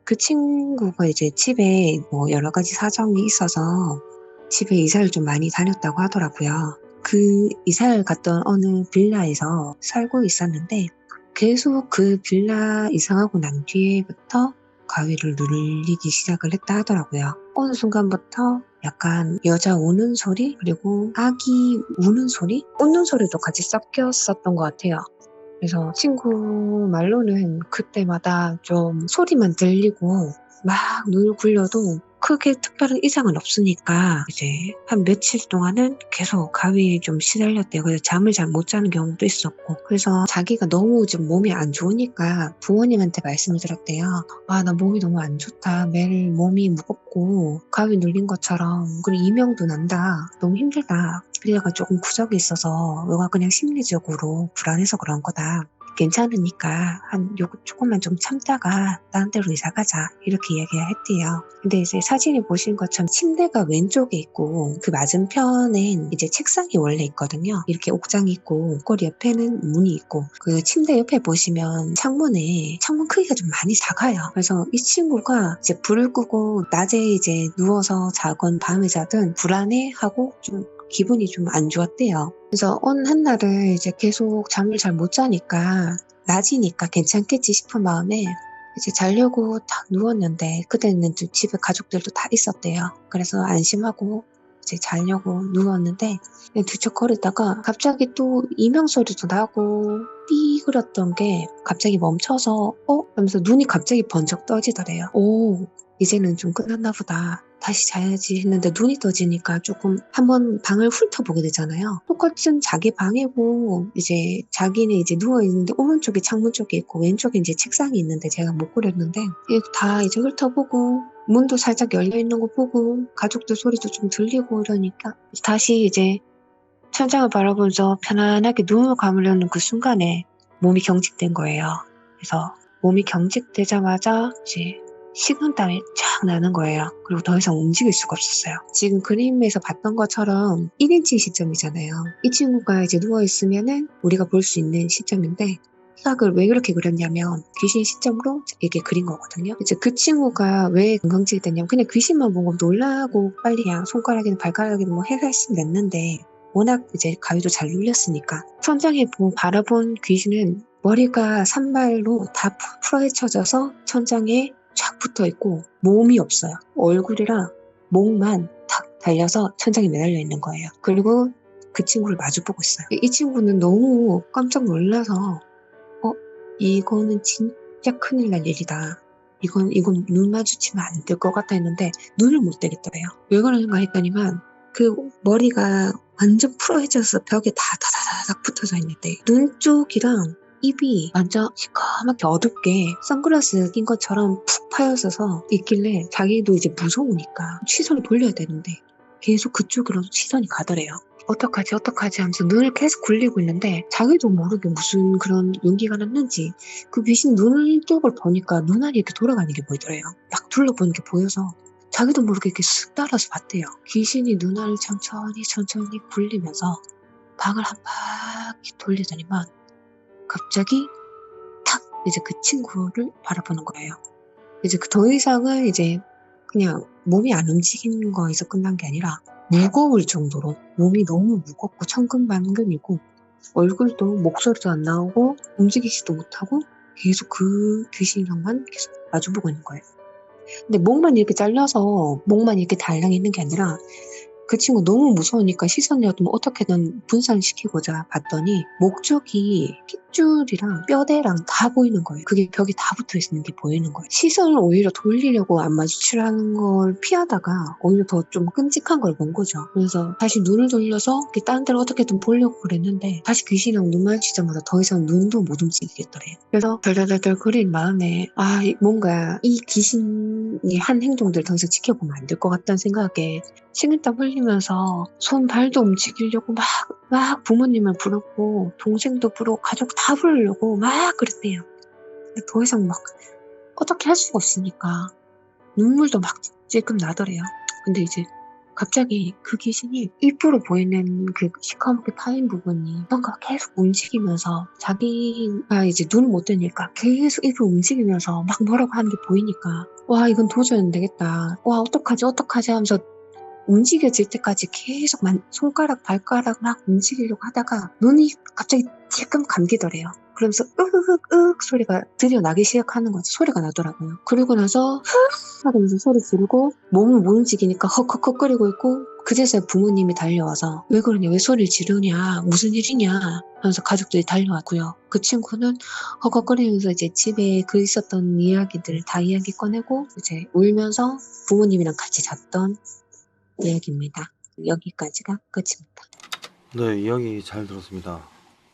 그 친구가 이제 집에 뭐 여러 가지 사정이 있어서 집에 이사를 좀 많이 다녔다고 하더라고요. 그 이사를 갔던 어느 빌라에서 살고 있었는데, 계속 그 빌라 이사하고 난 뒤에부터 가위를 눌리기 시작을 했다 하더라고요. 어느 순간부터 약간 여자 우는 소리, 그리고 아기 우는 소리, 웃는 소리도 같이 섞였었던 것 같아요. 그래서 친구 말로는 그때마다 좀 소리만 들리고 막 눈을 굴려도 크게 특별한 이상은 없으니까 이제 한 며칠 동안은 계속 가위에 좀 시달렸대요. 그래서 잠을 잘 못 자는 경우도 있었고, 그래서 자기가 너무 좀 몸이 안 좋으니까 부모님한테 말씀을 드렸대요. 나 몸이 너무 안 좋다. 매일 몸이 무겁고 가위 눌린 것처럼, 그리고 이명도 난다. 너무 힘들다. 그래가 조금 구석이 있어서 너가 그냥 심리적으로 불안해서 그런 거다. 괜찮으니까 조금만 좀 참다가 다른 데로 이사 가자, 이렇게 이야기했대요. 근데 이제 사진에 보신 것처럼 침대가 왼쪽에 있고 그 맞은편엔 이제 책상이 원래 있거든요. 이렇게 옥장이 있고 거리 옆에는 문이 있고, 그 침대 옆에 보시면 창문 크기가 좀 많이 작아요. 그래서 이 친구가 이제 불을 끄고 낮에 이제 누워서 자건 밤에 자든 불안해하고 좀 기분이 좀 안 좋았대요. 그래서 어느 한날은 이제 계속 잠을 잘 못 자니까 낮이니까 괜찮겠지 싶은 마음에 이제 자려고 딱 누웠는데, 그때는 좀 집에 가족들도 다 있었대요. 그래서 안심하고 이제 자려고 누웠는데 그냥 뒤척거리다가 갑자기 또 이명 소리도 나고 삐그렸던 게 갑자기 멈춰서 하면서 눈이 갑자기 번쩍 떠지더래요. 이제는 좀 끝났나 보다, 다시 자야지 했는데 눈이 떠지니까 조금 한번 방을 훑어보게 되잖아요. 똑같은 자기 방이고, 이제 자기는 이제 누워있는데 오른쪽에 창문 쪽에 있고 왼쪽에 이제 책상이 있는데 제가 못 그렸는데, 다 이제 훑어보고 문도 살짝 열려있는 거 보고 가족들 소리도 좀 들리고 이러니까 다시 이제 천장을 바라보면서 편안하게 눈을 감으려는 그 순간에 몸이 경직된 거예요. 그래서 몸이 경직되자마자 이제 식은땀이 쫙 나는 거예요. 그리고 더 이상 움직일 수가 없었어요. 지금 그림에서 봤던 것처럼 1인칭 시점이잖아요. 이 친구가 이제 누워있으면은 우리가 볼 수 있는 시점인데, 시각을 왜 그렇게 그렸냐면 귀신 시점으로 이렇게 그린 거거든요. 이제 그 친구가 왜 건강증이 됐냐면 그냥 귀신만 보고 놀라고 빨리 그냥 손가락이나 발가락이나 뭐 해서 냈는데, 워낙 이제 가위도 잘 눌렸으니까 천장에 바라본 귀신은 머리가 산발로 다 풀어헤쳐져서 천장에 쫙 붙어있고 몸이 없어요. 얼굴이랑 목만 탁 달려서 천장에 매달려 있는 거예요. 그리고 그 친구를 마주보고 있어요. 이 친구는 너무 깜짝 놀라서 이거는 진짜 큰일 날 일이다. 이건 눈 마주치면 안 될 것 같다 했는데 눈을 못 떼겠더래요. 왜 그러는가 했더니만 그 머리가 완전 풀어헤쳐서 벽에 다다다닥 붙어져 있는데 눈 쪽이랑 입이 완전 시커멓게 어둡게 선글라스 낀 것처럼 푹 파였어서 있길래 자기도 이제 무서우니까 시선을 돌려야 되는데 계속 그쪽으로 시선이 가더래요. 어떡하지 하면서 눈을 계속 굴리고 있는데 자기도 모르게 무슨 그런 용기가 났는지 그 귀신 눈 쪽을 보니까 눈알이 이렇게 돌아가는 게 보이더래요. 막 둘러보는 게 보여서 자기도 모르게 이렇게 쓱 따라서 봤대요. 귀신이 눈알을 천천히 굴리면서 방을 한 바퀴 돌리더니만 갑자기 탁 이제 그 친구를 바라보는 거예요. 이제 더 이상은 이제 그냥 몸이 안 움직이는 거에서 끝난 게 아니라 무거울 정도로 몸이 너무 무겁고 천근만근이고 얼굴도 목소리도 안 나오고 움직이지도 못하고 계속 그 귀신이랑만 계속 마주보고 있는 거예요. 근데 목만 이렇게 잘려서 목만 이렇게 달랑 있는 게 아니라 그 친구 너무 무서우니까 시선을 좀 어떻게든 분산시키고자 봤더니 목적이 핏줄이랑 뼈대랑 다 보이는 거예요. 그게 벽에 다 붙어 있는 게 보이는 거예요. 시선을 오히려 돌리려고 안 마주치라는 걸 피하다가 오히려 더 좀 끔찍한 걸 본 거죠. 그래서 다시 눈을 돌려서 다른 데를 어떻게든 보려고 그랬는데 다시 귀신이랑 눈 마주치자마자 더 이상 눈도 못 움직이겠더래요. 그래서 덜덜덜덜 거린 마음에 뭔가 이 귀신이 한 행동들 더 이상 지켜보면 안 될 것 같다는 생각에 식은땀 흘리면서 손 발도 움직이려고 막 부모님을 부르고 동생도 부르고 가족 다 부르려고 막 그랬대요. 더 이상 막 어떻게 할 수가 없으니까 눈물도 막 찔끔 나더래요. 근데 이제 갑자기 그 귀신이 입으로 보이는 그 시커멓게 파인 부분이 뭔가 계속 움직이면서 자기가 이제 눈을 못 뜨니까 계속 입을 움직이면서 막 뭐라고 하는 게 보이니까 와 이건 도저히 안 되겠다. 와 어떡하지 하면서 움직여질 때까지 계속 손가락 발가락 막 움직이려고 하다가 눈이 갑자기 찔끔 감기더래요. 그러면서 으흑 소리가 드디어 나기 시작하는 거지. 소리가 나더라고요. 그리고 나서 하면서 소리 지르고 몸을 못 움직이니까 헉헉헉거리고 있고 그제서야 부모님이 달려와서 왜 그러냐 왜 소리를 지르냐 무슨 일이냐 하면서 가족들이 달려왔고요. 그 친구는 헉헉거리면서 이제 집에 그 있었던 이야기들 다 이야기 꺼내고 이제 울면서 부모님이랑 같이 잤던 이야기입니다. 여기까지가 끝입니다. 네, 이야기 잘 들었습니다.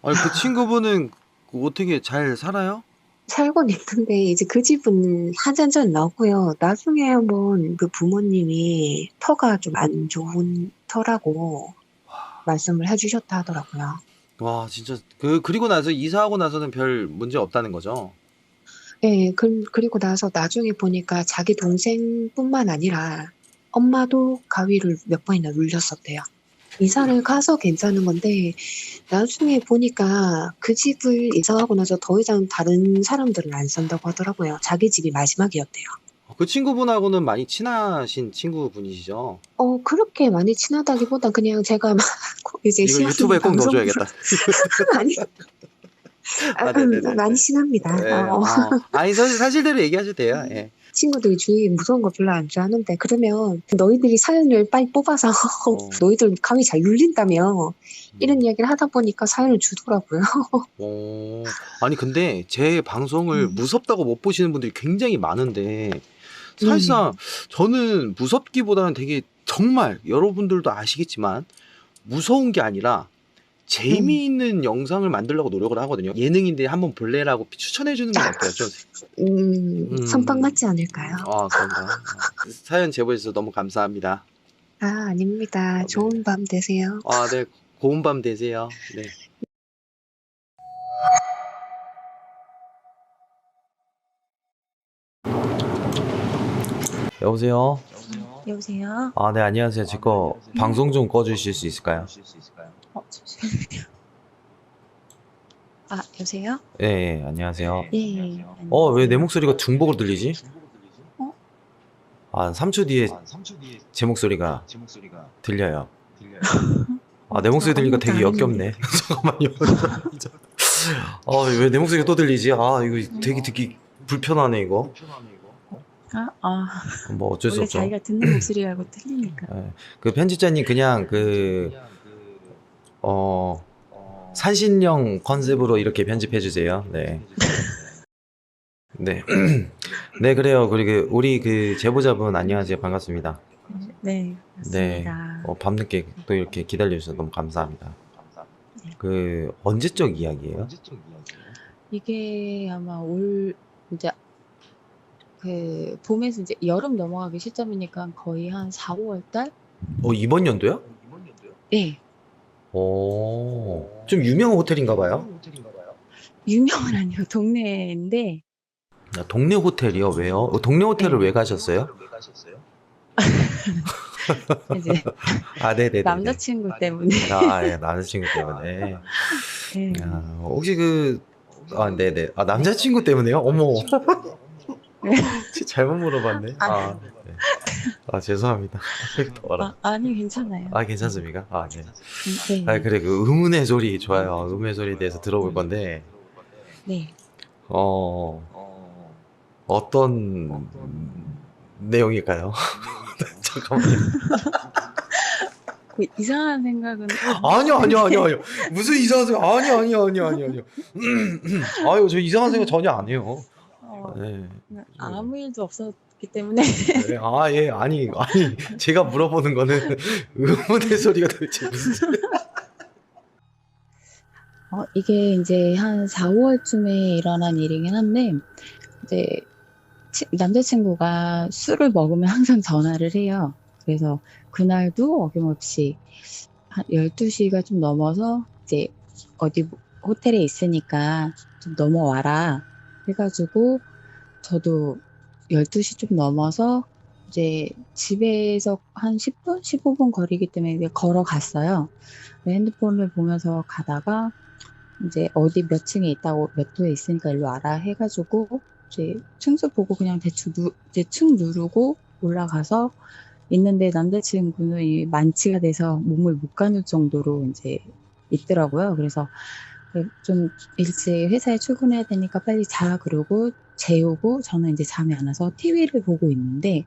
아니, 그 친구분은 어떻게 잘 살아요? 살고는 있는데 이제 그 집은 한잔전 나오고요. 나중에 한번 그 부모님이 터가 좀 안 좋은 터라고 말씀을 해주셨다 하더라고요. 와, 진짜 그리고 나서 이사하고 나서는 별 문제 없다는 거죠? 네, 그리고 나서 나중에 보니까 자기 동생뿐만 아니라 엄마도 가위를 몇 번이나 눌렸었대요. 이사를 가서 괜찮은 건데 나중에 보니까 그 집을 이사하고 나서 더 이상 다른 사람들은 안 산다고 하더라고요. 자기 집이 마지막이었대요. 그 친구분하고는 많이 친하신 친구분이시죠? 그렇게 많이 친하다기보다 그냥 제가 막 이제 이거 유튜브에 꼭 넣어줘야겠다. 아니, 네네네. 많이 친합니다. 네, 아니 사실대로 얘기하셔도 돼요. 예. 친구들이 주위에 무서운 거 별로 안 좋아하는데 그러면 너희들이 사연을 빨리 뽑아서 너희들 감이 잘 눌린다며 이런 이야기를 하다 보니까 사연을 주더라고요. 아니 근데 제 방송을 무섭다고 못 보시는 분들이 굉장히 많은데 사실상 저는 무섭기보다는 되게 정말 여러분들도 아시겠지만 무서운 게 아니라 재미있는 영상을 만들려고 노력을 하거든요. 예능인데 한번 볼래라고 추천해 주는 건 어때요? 선빵 맞지 않을까요? 그런가. 사연 제보해 주셔서 너무 감사합니다. 아닙니다. 좋은 밤 되세요. 네. 고운 밤 되세요. 네. 여보세요? 여보세요? 네, 안녕하세요. 제 거 방송 좀 꺼주실 수 있을까요? 잠시만요. 여보세요? 예, 안녕하세요. 예. 왜 내 목소리가 중복으로 들리지? 3초 뒤에 제 목소리가 들려요. 내 목소리 들리니까 되게 역겹네. 잠깐만요. 왜 내 목소리가 또 들리지? 이거 되게 듣기 불편하네, 이거. 뭐 어쩔 수 원래 없죠. 자기가 듣는 목소리하고 틀리니까. 그 편집자님 그냥 산신령 컨셉으로 이렇게 편집해 주세요. 네. 네. 네, 그래요. 그리고 우리 그 제보자분 안녕하세요. 반갑습니다. 네, 네. 맞습니다. 밤늦게 또 이렇게 기다려 주셔서 너무 감사합니다. 언제적 이야기예요? 이게 아마 이제 봄에서 이제 여름 넘어가기 시점이니까 거의 한 4, 5월 달? 이번 연도요? 네. 좀 유명한 호텔인가 봐요? 유명은 아니에요. 동네인데. 동네 호텔이요? 왜요? 동네 호텔을 네. 왜 가셨어요? 이제 네네네. 남자친구 때문에. 예, 남자친구 때문에. 네. 혹시 네네. 남자친구 때문에요? 어머. 잘못 물어봤네. 네. 죄송합니다. 아니, 괜찮아요. 괜찮습니까? 네. 네. 그래, 의문의 소리 좋아요. 의문의 소리에 대해서 들어볼 건데, 네. 어떤 내용일까요? 잠깐만요. 자꾸 이상한 생각은 아니요. 무슨 이상한 생각? 아니요. 아유, 저 이상한 생각 전혀 안 해요. 어, 네. 아무 일도 없었기 때문에 네. 예. 아니, 제가 물어보는 거는 의문의 소리가 도대체 무슨. 이게 이제 한 4, 5월쯤에 일어난 일이긴 한데, 이제 남자친구가 술을 먹으면 항상 전화를 해요. 그래서 그날도 어김없이 한 12시가 좀 넘어서 이제 어디 호텔에 있으니까 좀 넘어와라 해가지고 저도 12시 좀 넘어서 이제 집에서 한 10분, 15분 거리기 때문에 이제 걸어갔어요. 핸드폰을 보면서 가다가 이제 어디 몇 층에 있다고 몇 호에 있으니까 일로 와라 해가지고 이제 층수 보고 그냥 이제 층 누르고 올라가서 있는데 남자친구는 이 만취가 돼서 몸을 못 가눌 정도로 이제 있더라고요. 그래서 좀 일찍 회사에 출근해야 되니까 빨리 자 그러고 재우고 저는 이제 잠이 안 와서 TV를 보고 있는데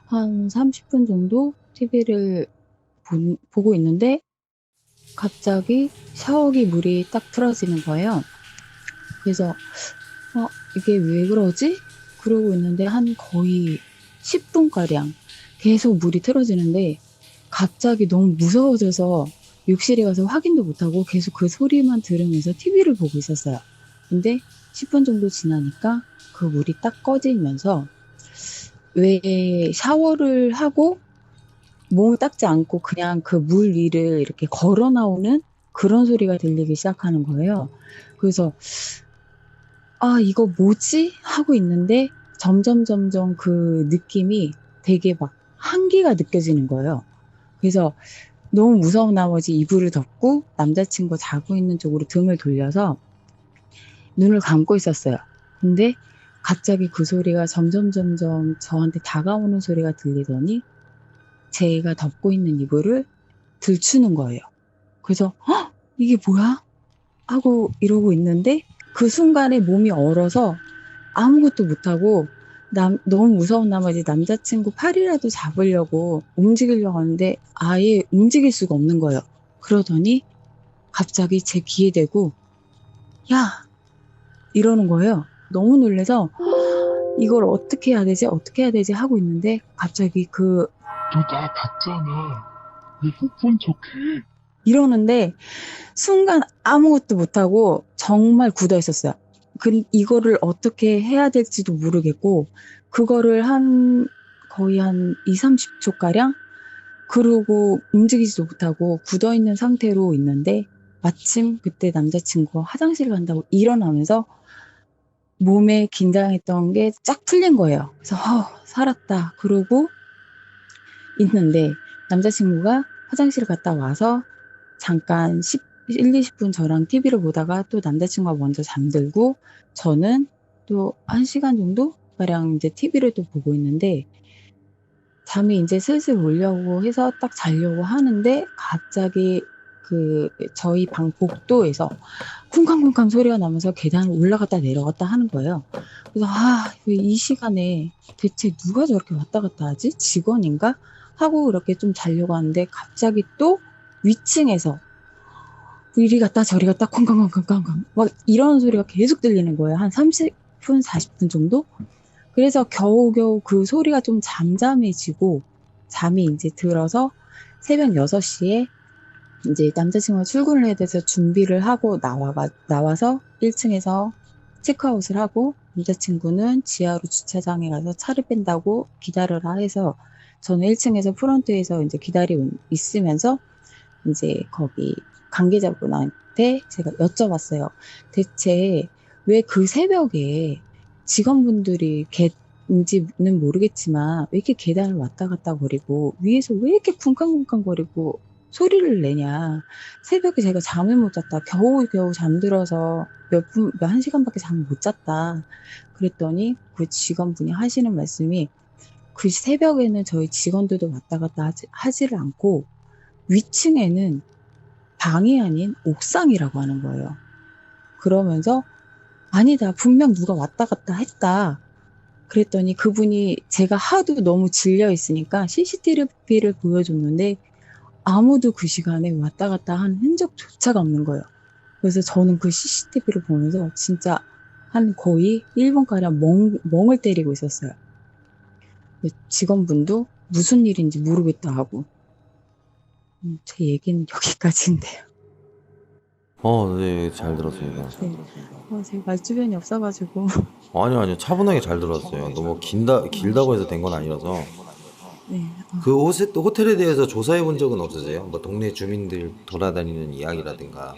한 30분 정도 TV를 보고 있는데 갑자기 샤워기 물이 딱 틀어지는 거예요. 그래서 이게 왜 그러지? 그러고 있는데 한 거의 10분가량 계속 물이 틀어지는데 갑자기 너무 무서워져서 욕실에 가서 확인도 못하고 계속 그 소리만 들으면서 TV를 보고 있었어요. 근데 10분 정도 지나니까 그 물이 딱 꺼지면서 왜 샤워를 하고 몸을 닦지 않고 그냥 그 물 위를 이렇게 걸어 나오는 그런 소리가 들리기 시작하는 거예요. 그래서 이거 뭐지? 하고 있는데 점점 그 느낌이 되게 막 한기가 느껴지는 거예요. 그래서 너무 무서운 나머지 이불을 덮고 남자친구 자고 있는 쪽으로 등을 돌려서 눈을 감고 있었어요. 근데 갑자기 그 소리가 점점 저한테 다가오는 소리가 들리더니 제가 덮고 있는 이불을 들추는 거예요. 그래서 이게 뭐야? 하고 이러고 있는데 그 순간에 몸이 얼어서 아무것도 못하고 너무 무서운 나머지 남자친구 팔이라도 잡으려고 움직이려고 하는데 아예 움직일 수가 없는 거예요. 그러더니 갑자기 제 귀에 대고 야! 이러는 거예요. 너무 놀라서 이걸 어떻게 해야 되지 하고 있는데 갑자기 너 나 봤잖아. 왜 못 본 척해? 이러는데 순간 아무것도 못하고 정말 굳어 있었어요. 이거를 어떻게 해야 될지도 모르겠고 그거를 거의 한 2, 30초가량 그러고 움직이지도 못하고 굳어 있는 상태로 있는데 마침 그때 남자친구가 화장실 간다고 일어나면서 몸에 긴장했던 게 쫙 풀린 거예요. 그래서 살았다 그러고 있는데 남자친구가 화장실 갔다 와서 잠깐 1, 20분 저랑 TV를 보다가 또 남자친구가 먼저 잠들고 저는 또 1시간 정도 가량 이제 TV를 또 보고 있는데 잠이 이제 슬슬 오려고 해서 딱 자려고 하는데 갑자기 저희 방 복도에서 쿵쾅쿵쾅 소리가 나면서 계단을 올라갔다 내려갔다 하는 거예요. 그래서 왜 이 시간에 대체 누가 저렇게 왔다 갔다 하지? 직원인가? 하고 이렇게 좀 자려고 하는데 갑자기 또 위층에서 이리 갔다 저리 갔다 쿵쾅쿵쾅쿵쾅 막 이런 소리가 계속 들리는 거예요. 한 30분, 40분 정도? 그래서 겨우겨우 그 소리가 좀 잠잠해지고 잠이 이제 들어서 새벽 6시에 이제 남자친구가 출근을 해야 돼서 준비를 하고 나와서 1층에서 체크아웃을 하고 남자친구는 지하로 주차장에 가서 차를 뺀다고 기다려라 해서 저는 1층에서 프런트에서 이제 기다리고 있으면서 이제 거기 관계자분한테 제가 여쭤봤어요. 대체 왜 그 새벽에 직원분들이 인지는 모르겠지만 왜 이렇게 계단을 왔다 갔다 거리고 위에서 왜 이렇게 쿵쾅쿵쾅 거리고 소리를 내냐. 새벽에 제가 잠을 못 잤다. 겨우 잠들어서 한 시간밖에 잠을 못 잤다. 그랬더니 그 직원분이 하시는 말씀이 그 새벽에는 저희 직원들도 왔다 갔다 하지를 않고 위층에는 방이 아닌 옥상이라고 하는 거예요. 그러면서 아니다. 분명 누가 왔다 갔다 했다. 그랬더니 그분이 제가 하도 너무 질려 있으니까 CCTV를 보여줬는데 아무도 그 시간에 왔다 갔다 한 흔적조차가 없는 거예요. 그래서 저는 그 CCTV를 보면서 진짜 한 거의 1분가량 멍을 때리고 있었어요. 직원분도 무슨 일인지 모르겠다 하고. 제 얘기는 여기까지인데요. 네, 잘 들었습니다. 네. 제 말주변이 없어가지고. 아니요, 차분하게 잘 들었어요. 너무 길다고 해서 된 건 아니라서. 네. 그 호텔에 대해서 조사해 본 적은 없으세요? 뭐 동네 주민들 돌아다니는 이야기라든가.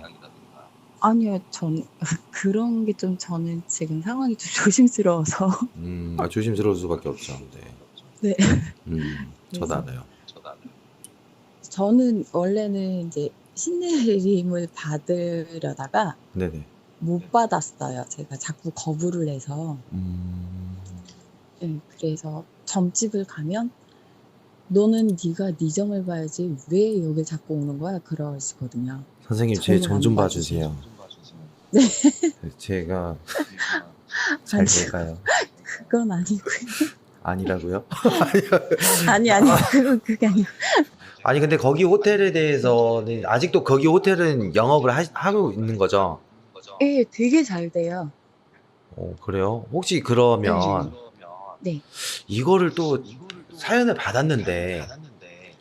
아니요, 그런 게 좀 저는 지금 상황이 좀 조심스러워서. 조심스러울 수밖에 없죠. 네. 네. 저도 그래서 알아요. 저는 원래는 이제 신내림을 받으려다가 네네. 못 받았어요. 제가 자꾸 거부를 해서. 네, 그래서 점집을 가면 너는 네가 네 점을 봐야지 왜 여길 자꾸 오는 거야? 그러시거든요. 선생님, 제 점을 점 안 좀 봐주세요. 봐주세요. 네. 제가 잘 아니, 될까요? 그건 아니고요. 아니라고요? 아니, 그게 아니고. 아니 근데 거기 호텔에 대해서는 아직도 거기 호텔은 영업을 하고 있는 거죠? 예, 되게 잘 돼요. 그래요? 혹시 그러면 네. 이거를 또 사연을 받았는데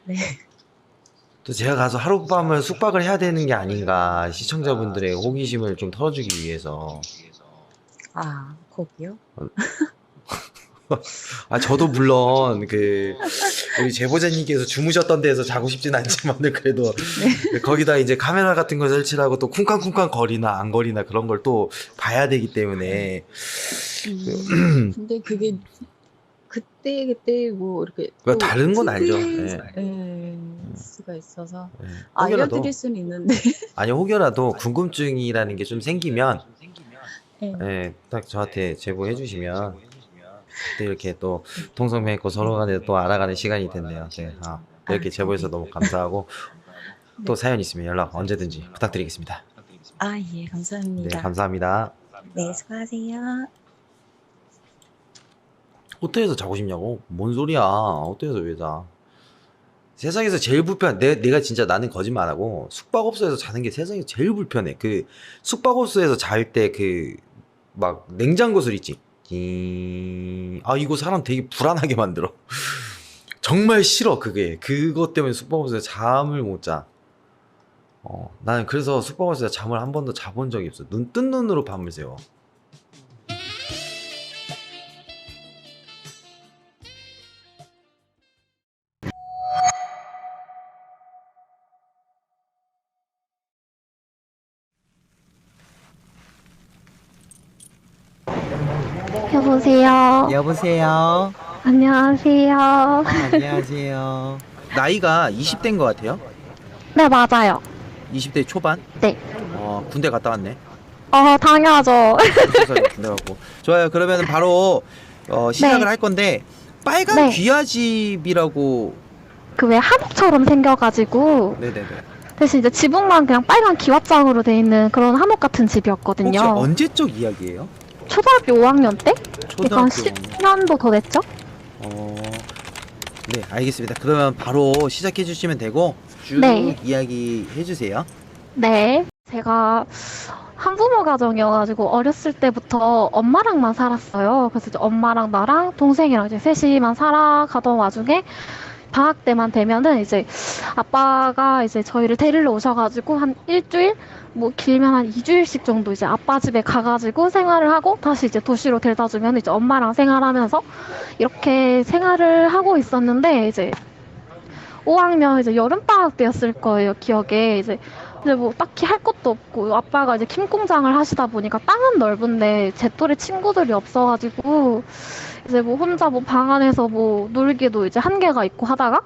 네. 또 제가 가서 하룻밤을 숙박을 해야 되는 게 아닌가, 시청자분들의 호기심을 좀 털어주기 위해서. 아, 거기요? 저도 물론 우리 제보자님께서 주무셨던 데에서 자고 싶진 않지만은 그래도 거기다 이제 카메라 같은 거 설치하고 또 쿵쾅쿵쾅 거리나 안 거리나 그런 걸 또 봐야 되기 때문에. 근데 그게 그때 뭐 이렇게 그러니까 다른 건 알죠. 수가 있어서 혹여라도, 알려드릴 수는 있는데. 아니 혹여라도 궁금증이라는 게 좀 생기면 딱 저한테 제보해 주시면 그때 이렇게 또 통성명있고 서로 간에 또 알아가는 시간이 됐네요. 이렇게 제보해서 너무 감사하고 또 사연 있으면 연락 언제든지 부탁드리겠습니다. 예, 감사합니다. 네, 감사합니다. 네, 수고하세요. 호텔에서 자고 싶냐고? 뭔 소리야? 호텔에서 왜 자? 세상에서 제일 내가 진짜, 나는 거짓말 안 하고 숙박업소에서 자는 게 세상에서 제일 불편해. 숙박업소에서 잘 때 막 냉장고 소리 있지? 이거 사람 되게 불안하게 만들어. 정말 싫어. 그것 때문에 숙박업소에서 잠을 못 자. 나는 그래서 숙박업소에서 잠을 한 번도 자본 적이 없어. 뜬 눈으로 밤을 새워. 여보세요. 여보세요. 안녕하세요. 안녕하세요. 나이가 20대인 것 같아요? 네, 맞아요. 20대 초반? 네. 군대 갔다 왔네. 당연하죠. 군대 갔고. 좋아요. 그러면 바로 시작을 할 건데, 빨간 네. 귀아집이라고. 그 왜 한옥처럼 생겨가지고 네네네. 대신 이제 지붕만 그냥 빨간 기와장으로 돼 있는 그런 한옥 같은 집이었거든요. 혹시 언제적 이야기예요? 초등학교 5학년 때? 그러니까 한 초등학교 10년도 더 됐죠? 네, 알겠습니다. 그러면 바로 시작해 주시면 되고, 쭉 네. 이야기 해주세요. 네. 제가 한부모 가정이어가지고 어렸을 때부터 엄마랑만 살았어요. 그래서 이제 엄마랑 나랑 동생이랑 이제 셋이만 살아가던 와중에 방학 때만 되면은 이제 아빠가 이제 저희를 데리러 오셔가지고 한 일주일, 뭐 길면 한 2주일씩 정도 이제 아빠 집에 가가지고 생활을 하고 다시 이제 도시로 데려다 주면 이제 엄마랑 생활하면서 이렇게 생활을 하고 있었는데, 이제 5학년 이제 여름방학 때였을 거예요, 기억에. 이제 뭐 딱히 할 것도 없고 아빠가 이제 킴공장을 하시다 보니까 땅은 넓은데 제 또래 친구들이 없어가지고 이제 뭐 혼자 뭐 방 안에서 뭐 놀기도 이제 한계가 있고 하다가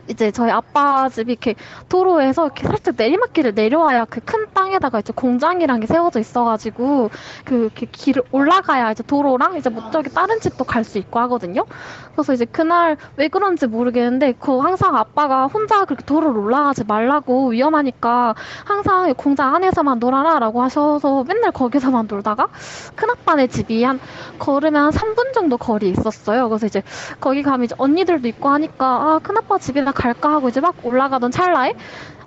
이제 저희 아빠 집이 이렇게 도로에서 이렇게 살짝 내리막길을 내려와야 그 큰 땅에다가 이제 공장이랑 게 세워져 있어가지고 이렇게 길을 올라가야 이제 도로랑 이제 뭐 저기 다른 집도 갈 수 있고 하거든요. 그래서 이제 그날 왜 그런지 모르겠는데 항상 아빠가 혼자 그렇게 도로를 올라가지 말라고, 위험하니까 항상 공장 안에서만 놀아라라고 하셔서 맨날 거기서만 놀다가 큰아빠네 집이 걸으면 한 3분 정도 거리 있었어요. 그래서 이제 거기 가면 이제 언니들도 있고 하니까 큰아빠 집이나 갈까 하고 이제 막 올라가던 찰나에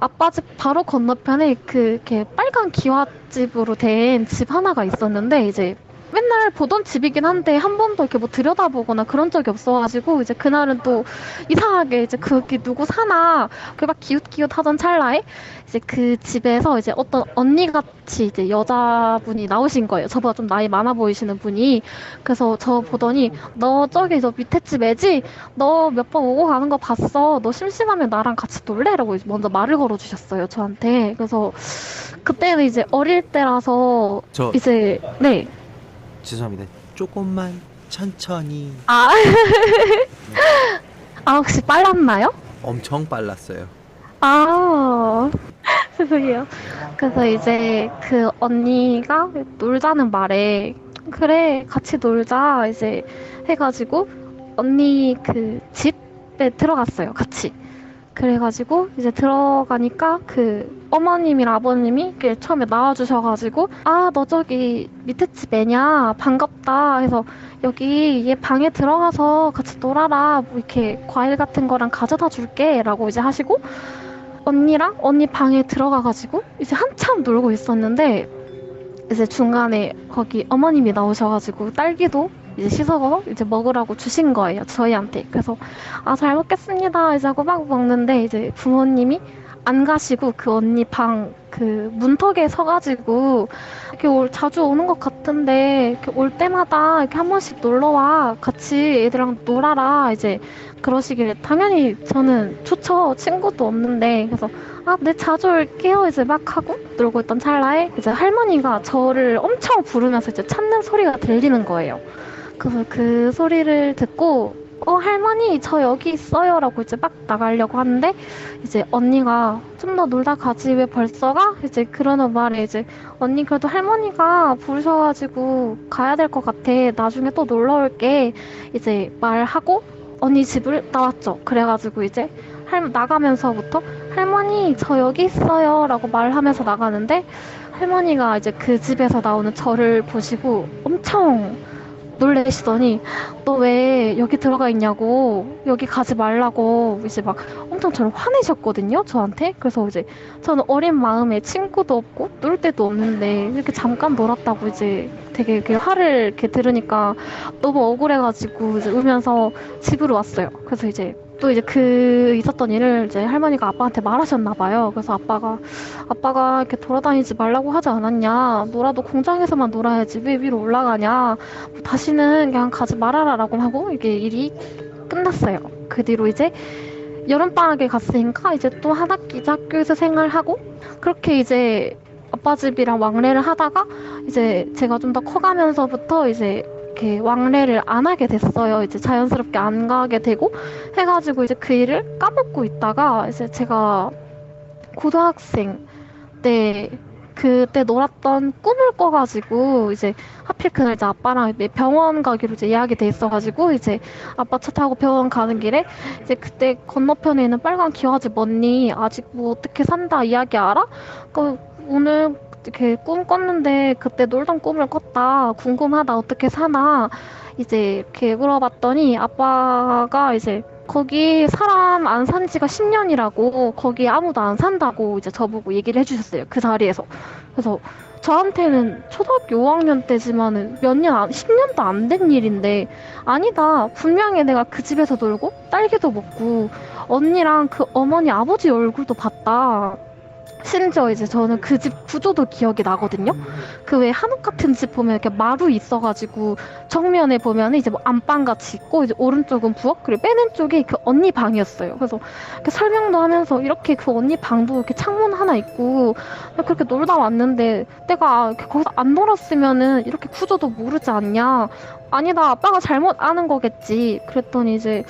아빠 집 바로 건너편에 이렇게 빨간 기와집으로 된 집 하나가 있었는데 이제 맨날 보던 집이긴 한데 한 번도 이렇게 뭐 들여다보거나 그런 적이 없어가지고 이제 그날은 또 이상하게 이제 거기 누구 사나 그 막 기웃기웃 하던 찰나에 이제 그 집에서 이제 어떤 언니같이 이제 여자분이 나오신 거예요. 저보다 좀 나이 많아 보이시는 분이. 그래서 저 보더니 너 저기 저 밑에 집 애지? 너 몇 번 오고 가는 거 봤어. 너 심심하면 나랑 같이 놀래? 라고 이제 먼저 말을 걸어주셨어요, 저한테. 그래서 그때는 이제 어릴 때라서 저 이제 네. 죄송합니다. 조금만 천천히. 아, 아 혹시 빨랐나요? 엄청 빨랐어요. 아, 죄송해요. 그래서 이제 그 언니가 놀자는 말에 그래 같이 놀자 이제 해가지고 언니 그 집에 들어갔어요 같이. 그래가지고 이제 들어가니까 그 어머님이랑 아버님이 이렇게 처음에 나와주셔가지고 아 너 저기 밑에 집 애냐 반갑다 해서 여기 얘 방에 들어가서 같이 놀아라 뭐 이렇게 과일 같은 거랑 가져다 줄게 라고 이제 하시고 언니랑 언니 방에 들어가가지고 이제 한참 놀고 있었는데 이제 중간에 거기 어머님이 나오셔가지고 딸기도 이제 씻어서 이제 먹으라고 주신 거예요 저희한테. 그래서 아 잘 먹겠습니다 이제 하고 막 먹는데 이제 부모님이 안 가시고 그 언니 방 그 문턱에 서가지고 이렇게 자주 오는 것 같은데 이렇게 올 때마다 이렇게 한 번씩 놀러 와 같이 애들이랑 놀아라 이제 그러시길래 당연히 저는 좋죠 친구도 없는데 그래서 아 네 자주 올게요 이제 막 하고 놀고 있던 찰나에 이제 할머니가 저를 엄청 부르면서 이제 찾는 소리가 들리는 거예요. 그래서 그 소리를 듣고 할머니 저 여기 있어요 라고 이제 막 나가려고 하는데 이제 언니가 좀 더 놀다 가지 왜 벌써 가? 이제 그러는 말에 이제 언니 그래도 할머니가 부르셔가지고 가야 될 것 같아 나중에 또 놀러 올게 이제 말하고 언니 집을 나왔죠. 그래가지고 이제 나가면서부터 할머니 저 여기 있어요 라고 말하면서 나가는데 할머니가 이제 그 집에서 나오는 저를 보시고 엄청 놀래시더니 너 왜 여기 들어가 있냐고 여기 가지 말라고 이제 막 엄청 저를 화내셨거든요 저한테. 그래서 이제 저는 어린 마음에 친구도 없고 놀 데도 없는데 이렇게 잠깐 놀았다고 이제 되게 이렇게 화를 이렇게 들으니까 너무 억울해가지고 이제 울면서 집으로 왔어요. 그래서 이제 또 이제 그 있었던 일을 이제 할머니가 아빠한테 말하셨나 봐요. 그래서 아빠가 이렇게 돌아다니지 말라고 하지 않았냐. 놀아도 공장에서만 놀아야지 왜 위로 올라가냐. 뭐 다시는 그냥 가지 말아라라고 하고 이게 일이 끝났어요. 그 뒤로 이제 여름방학에 갔으니까 이제 또 한 학기 학교에서 생활하고 그렇게 이제 아빠 집이랑 왕래를 하다가 이제 제가 좀 더 커가면서부터 이제 이렇게 왕래를 안 하게 됐어요. 이제 자연스럽게 안 가게 되고 해가지고 이제 그 일을 까먹고 있다가 이제 제가 고등학생 때 그때 놀았던 꿈을 꿔가지고 이제 하필 그날 이제 아빠랑 병원 가기로 이제 예약이 돼 있어가지고 이제 아빠 차 타고 병원 가는 길에 이제 그때 건너편에 있는 빨간 기와집 언니 아직 뭐 어떻게 산다 이야기 알아? 그 오늘 이렇게 꿈 꿨는데 그때 놀던 꿈을 꿨다. 궁금하다. 어떻게 사나? 이제 이렇게 물어봤더니 아빠가 이제 거기 사람 안 산 지가 10년이라고 거기 아무도 안 산다고 이제 저보고 얘기를 해주셨어요. 그 자리에서. 그래서 저한테는 초등학교 5학년 때지만은 10년도 안 된 일인데 아니다. 분명히 내가 그 집에서 놀고 딸기도 먹고 언니랑 그 어머니 아버지 얼굴도 봤다. 심지어 이제 저는 그 집 구조도 기억이 나거든요. 그 왜 한옥 같은 집 보면 이렇게 마루 있어가지고 정면에 보면 이제 뭐 안방 같이 있고 이제 오른쪽은 부엌 그리고 맨 왼쪽이 그 언니 방이었어요. 그래서 이렇게 설명도 하면서 이렇게 그 언니 방도 이렇게 창문 하나 있고 그렇게 놀다 왔는데 내가 이렇게 거기서 안 놀았으면은 이렇게 구조도 모르지 않냐. 아니다 아빠가 잘못 아는 거겠지. 그랬더니 이제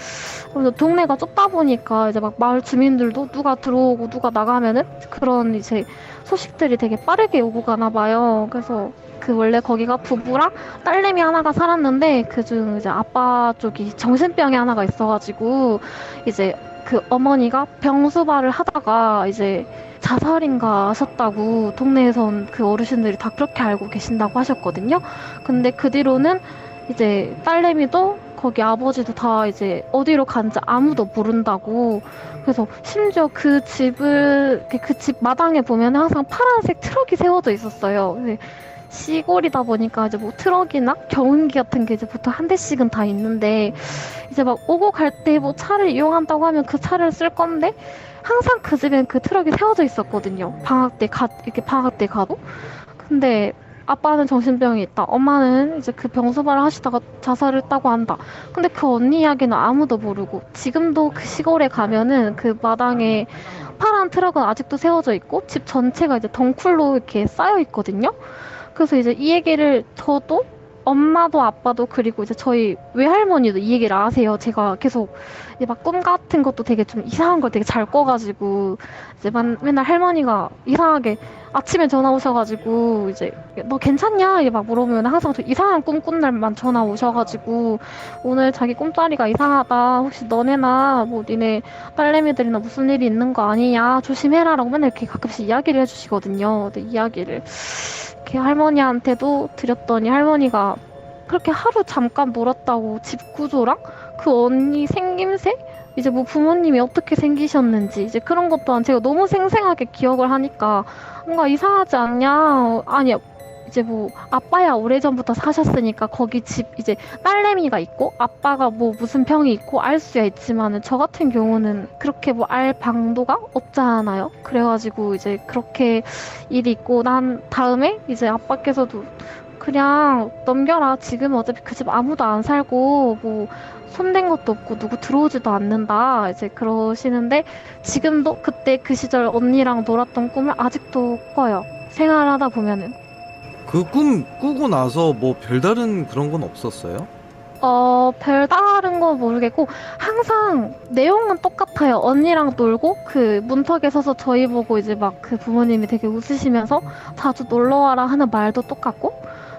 동네가 좁다 보니까 이제 막 마을 주민들도 누가 들어오고 누가 나가면은 그런 이제 소식들이 되게 빠르게 오고 가나 봐요. 그래서 그 원래 거기가 부부랑 딸내미 하나가 살았는데 그중 이제 아빠 쪽이 정신병이 하나가 있어가지고 이제 그 어머니가 병수발을 하다가 이제 자살인가 하셨다고 동네에선 그 어르신들이 다 그렇게 알고 계신다고 하셨거든요. 근데 그 뒤로는 이제 딸내미도 거기 아버지도 다 이제 어디로 간지 아무도 모른다고. 그래서 심지어 그 집을 그 집 마당에 보면 항상 파란색 트럭이 세워져 있었어요. 근데 시골이다 보니까 이제 뭐 트럭이나 경운기 같은 게 이제 보통 한 대씩은 다 있는데 이제 막 오고 갈 때 뭐 차를 이용한다고 하면 그 차를 쓸 건데 항상 그 집엔 그 트럭이 세워져 있었거든요. 이렇게 방학 때 가도. 근데 아빠는 정신병이 있다. 엄마는 이제 그 병수발을 하시다가 자살을 했다고 한다. 근데 그 언니 이야기는 아무도 모르고 지금도 그 시골에 가면은 그 마당에 파란 트럭은 아직도 세워져 있고 집 전체가 이제 덩쿨로 이렇게 쌓여 있거든요. 그래서 이제 이 얘기를 저도 엄마도 아빠도 그리고 이제 저희 외할머니도 이 얘기를 아세요. 제가 계속 이제 막 꿈 같은 것도 되게 좀 이상한 걸 되게 잘 꿔가지고 이제 맨날 할머니가 이상하게 아침에 전화 오셔가지고 이제 너 괜찮냐? 이렇게 막 물어보면 항상 저 이상한 꿈 꾼 날만 전화 오셔가지고 오늘 자기 꿈자리가 이상하다. 혹시 너네나 뭐 니네 딸내미들이나 무슨 일이 있는 거 아니냐? 조심해라라고 맨날 이렇게 가끔씩 이야기를 해주시거든요. 근데 이야기를 이렇게 할머니한테도 드렸더니 할머니가 그렇게 하루 잠깐 놀았다고 집 구조랑 그 언니 생김새? 이제 뭐 부모님이 어떻게 생기셨는지 이제 그런 것 또한 제가 너무 생생하게 기억을 하니까 뭔가 이상하지 않냐? 아니 이제 뭐 아빠야 오래전부터 사셨으니까 거기 집 이제 딸내미가 있고 아빠가 뭐 무슨 병이 있고 알 수야 있지만은 저 같은 경우는 그렇게 뭐 알 방도가 없잖아요. 그래가지고 이제 그렇게 일이 있고 난 다음에 이제 아빠께서도 그냥 넘겨라. 지금 어차피 그 집 아무도 안 살고 뭐 손댄 것도 없고 누구 들어오지도 않는다. 이제 그러시는데 지금도 그때 그 시절 언니랑 놀았던 꿈을 아직도 꿔요. 생활하다 보면은. 그 꿈 꾸고 나서 뭐 별다른 그런 건 없었어요? 별다른 건 모르겠고 항상 내용은 똑같아요. 언니랑 놀고 그 문턱에 서서 저희 보고 이제 막 그 부모님이 되게 웃으시면서 자주 놀러 와라 하는 말도 똑같고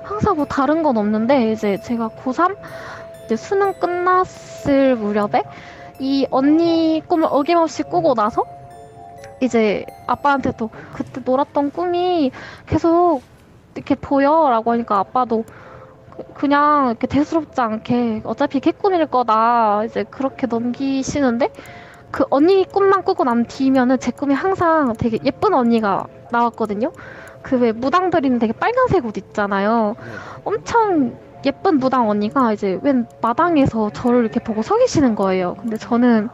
항상 뭐 다른 건 없는데 이제 제가 고3 이제 수능 끝났을 무렵에 이 언니 꿈을 어김없이 꾸고 나서 이제 아빠한테도 그때 놀았던 꿈이 계속 이렇게 보여라고 하니까 아빠도 그냥 이렇게 대수롭지 않게 어차피 개꿈일 거다 이제 그렇게 넘기시는데 그 언니 꿈만 꾸고 난 뒤면은 제 꿈이 항상 되게 예쁜 언니가 나왔거든요. 그 왜 무당들이는 되게 빨간색 옷 있잖아요. 엄청 예쁜 무당 언니가 이제 웬 마당에서 저를 이렇게 보고 서 계시는 거예요. 근데 저는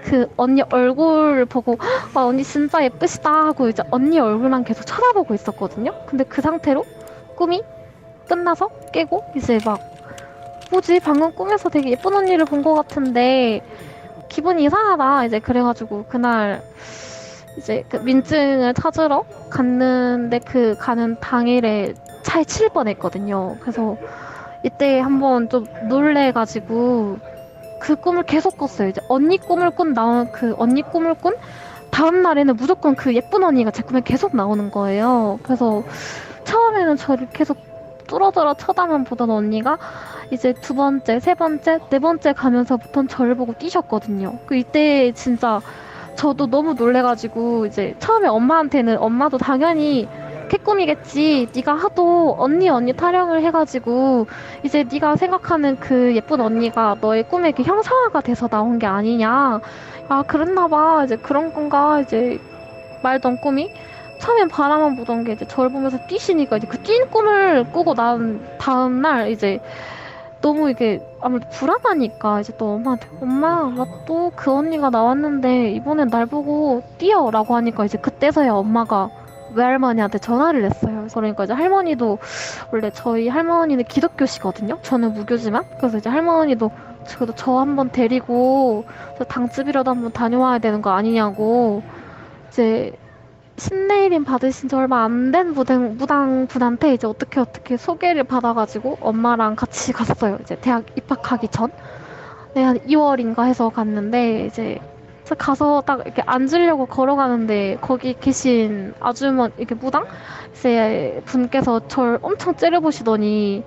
그 언니 얼굴 보고 와 언니 진짜 예쁘시다 하고 이제 언니 얼굴만 계속 쳐다보고 있었거든요. 근데 그 상태로 꿈이 끝나서 깨고 이제 막 뭐지 방금 꿈에서 되게 예쁜 언니를 본 것 같은데 기분이 이상하다 이제 그래가지고 그날 이제 그 민증을 찾으러 갔는데 그 가는 당일에 차에 칠 뻔했거든요. 그래서 이때 한번 좀 놀래가지고 그 꿈을 계속 꿨어요. 이제 언니 꿈을 꾼 다음 날에는 무조건 그 예쁜 언니가 제 꿈에 계속 나오는 거예요. 그래서 처음에는 저를 계속 뚫어져라 쳐다만 보던 언니가 이제 두 번째, 세 번째, 네 번째 가면서부터는 저를 보고 뛰셨거든요. 이때 진짜 저도 너무 놀래가지고 이제 처음에 엄마한테는 엄마도 당연히 개꿈이겠지. 네가 하도 언니 타령을 해가지고 이제 네가 생각하는 그 예쁜 언니가 너의 꿈에 이렇게 형상화가 돼서 나온 게 아니냐. 아 그랬나봐. 이제 그런 건가 이제 말던 꿈이 처음엔 바라만 보던 게 이제 저를 보면서 뛰시니까 이제 그 뛴 꿈을 꾸고 난 다음 날 이제 너무 이게 아무래도 불안하니까 이제 또 엄마한테 엄마 나 또 그 언니가 나왔는데 이번엔 날 보고 뛰어라고 하니까 이제 그때서야 엄마가 외할머니한테 전화를 했어요. 그러니까 이제 할머니도 원래 저희 할머니는 기독교시거든요. 저는 무교지만 그래서 이제 할머니도 그래도 저 한번 데리고 저 당집이라도 한번 다녀와야 되는 거 아니냐고 이제 신내일인 받으신 지 얼마 안 된 무당분한테 이제 어떻게 소개를 받아가지고 엄마랑 같이 갔어요. 이제 대학 입학하기 전. 네, 한 2월인가 해서 갔는데 이제 가서 딱 이렇게 앉으려고 걸어가는데 거기 계신 아주머니 이렇게 무당 이제 분께서 저를 엄청 째려보시더니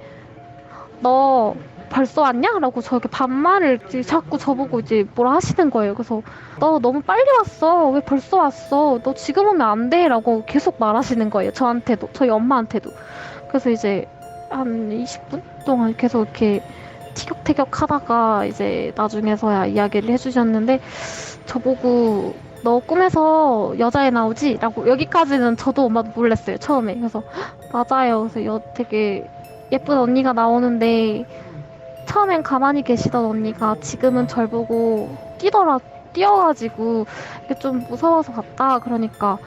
너 벌써 왔냐? 라고 저렇게 반말을 자꾸 저보고 이제 뭐라 하시는 거예요. 그래서 너 너무 빨리 왔어. 왜 벌써 왔어? 너 지금 오면 안 돼. 라고 계속 말하시는 거예요. 저한테도. 저희 엄마한테도. 그래서 이제 한 20분 동안 계속 이렇게 티격태격 하다가 이제 나중에서야 이야기를 해주셨는데 저보고 너 꿈에서 여자애 나오지? 라고 여기까지는 저도 엄마도 놀랐어요 처음에. 그래서 맞아요. 그래서 되게 예쁜 언니가 나오는데 처음엔 가만히 계시던 언니가 지금은 절 보고 뛰어가지고 이게 좀 무서워서 갔다. 그러니까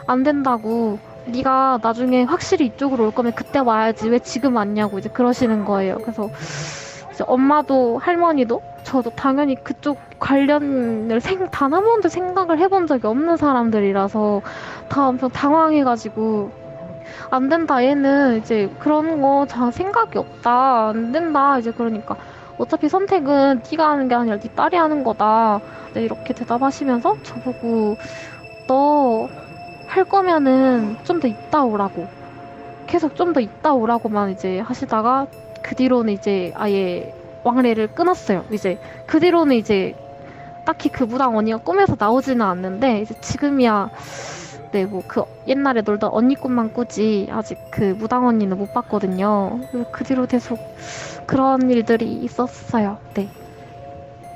안 된다고. 네가 나중에 확실히 이쪽으로 올 거면 그때 와야지. 왜 지금 왔냐고 이제 그러시는 거예요. 그래서 이제 엄마도 할머니도 저도 당연히 그쪽 관련을 단 한 번도 생각을 해본 적이 없는 사람들이라서 다 엄청 당황해가지고 안 된다 얘는 이제 그런 거 잘 생각이 없다 안 된다 이제 그러니까 어차피 선택은 네가 하는 게 아니라 네 딸이 하는 거다 네, 이렇게 대답하시면서 저보고 너 할 거면은 좀 더 있다 오라고 계속 좀 더 있다 오라고만 이제 하시다가 그 뒤로는 이제 아예 왕래를 끊었어요. 이제 그 뒤로는 이제 딱히 그 무당 언니가 꿈에서 나오지는 않는데 이제 지금이야 네 뭐 그 옛날에 놀던 언니 꿈만 꾸지 아직 그 무당 언니는 못 봤거든요. 그래서 그 뒤로 계속 그런 일들이 있었어요. 네.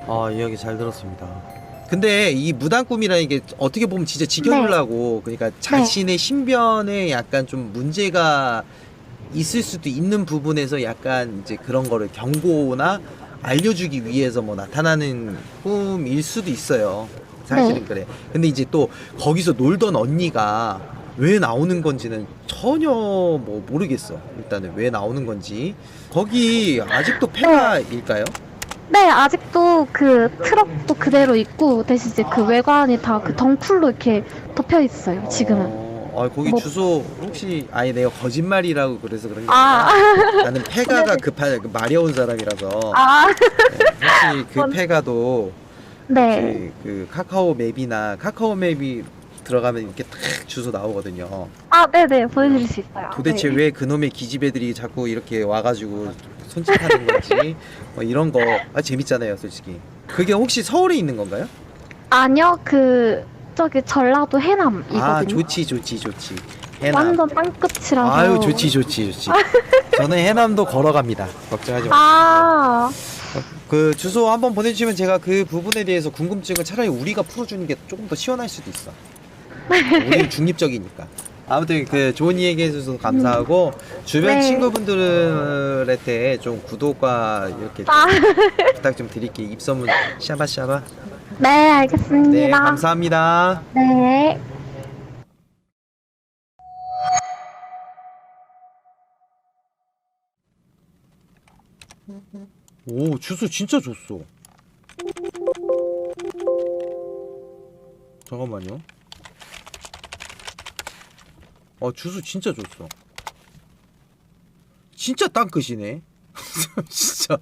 아, 이야기 잘 들었습니다. 근데 이 무당 꿈이라는 게 어떻게 보면 진짜 지켜주려고 그러니까 자신의 신변에 약간 좀 문제가 있을 수도 있는 부분에서 약간 이제 그런 거를 경고나 알려주기 위해서 뭐 나타나는 꿈일 수도 있어요. 사실은 그래. 근데 이제 또 거기서 놀던 언니가 왜 나오는 건지는 전혀 뭐 모르겠어. 일단은 왜 나오는 건지. 거기 아직도 폐가일까요? 네, 아직도 그 트럭도 그대로 있고 대신 이제 그 외관이 다 그 덩쿨로 이렇게 덮여 있어요. 지금은. 거기 뭐- 주소 혹시 아예 내가 거짓말이라고 그래서 그런 게 아. 아니라 나는 폐가가 급한 그 마려운 사람이라서 아, 혹시 그 폐가도 네. 그 카카오 맵이나 카카오 맵이 들어가면 이렇게 딱 주소 나오거든요. 아, 네네 보여드릴 수 있어요. 도대체 네. 왜 그놈의 기집애들이 자꾸 이렇게 와가지고 손짓하는 건지 뭐 이런 거 재밌잖아요, 솔직히. 그게 혹시 서울에 있는 건가요? 아니요, 그 저기 전라도 해남이거든요. 아, 좋지. 해남. 완전 땅끝이라서. 아유, 좋지. 저는 해남도 걸어갑니다. 걱정하지 마. 아, 그 주소 한번 보내주시면 제가 그 부분에 대해서 궁금증을 차라리 우리가 풀어주는 게 조금 더 시원할 수도 있어. 우리는 중립적이니까. 아무튼 그 좋은 이야기 해주셔서 감사하고 주변 네. 친구분들한테 좀 구독과 이렇게 좀 아. 부탁 좀 드릴게요. 입소문 샤바샤바. 네, 알겠습니다. 네, 감사합니다. 네. 오, 주소 진짜 줬어. 잠깐만요. 주소 진짜 줬어. 진짜 땅끝이네. 진짜.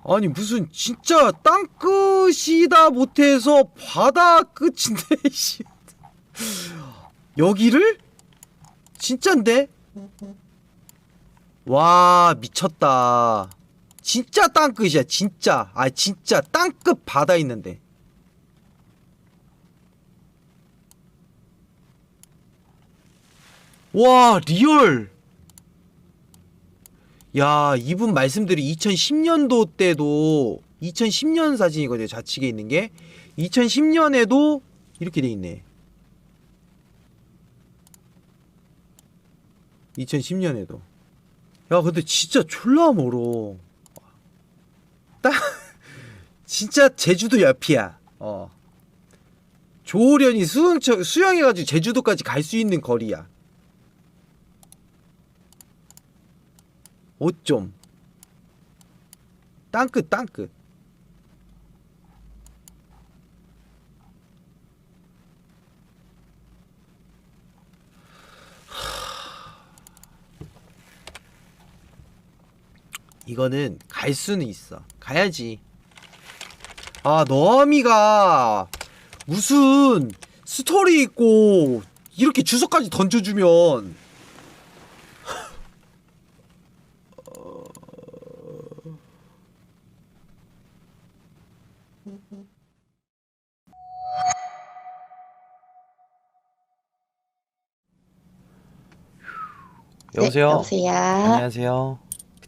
아니 무슨 진짜 땅끝이다 못해서 바다 끝인데 씨. 여기를? 진짠데? 와 미쳤다. 진짜 땅끝이야 진짜. 아 진짜 땅끝 바다 있는데. 와 리얼. 야 이분 말씀들이 2010년도 때도 2010년 사진이거든요. 좌측에 있는 게 2010년에도 이렇게 돼 있네. 2010년에도. 야 근데 진짜 졸라 멀어. 딱 진짜 제주도 옆이야. 조련이 수영해가지고 제주도까지 갈 수 있는 거리야. 어쩜 땅끝 이거는 갈 수는 있어. 가야지. 아 너미가 무슨 스토리 있고 이렇게 주소까지 던져주면 여보세요? 네, 여보세요. 안녕하세요.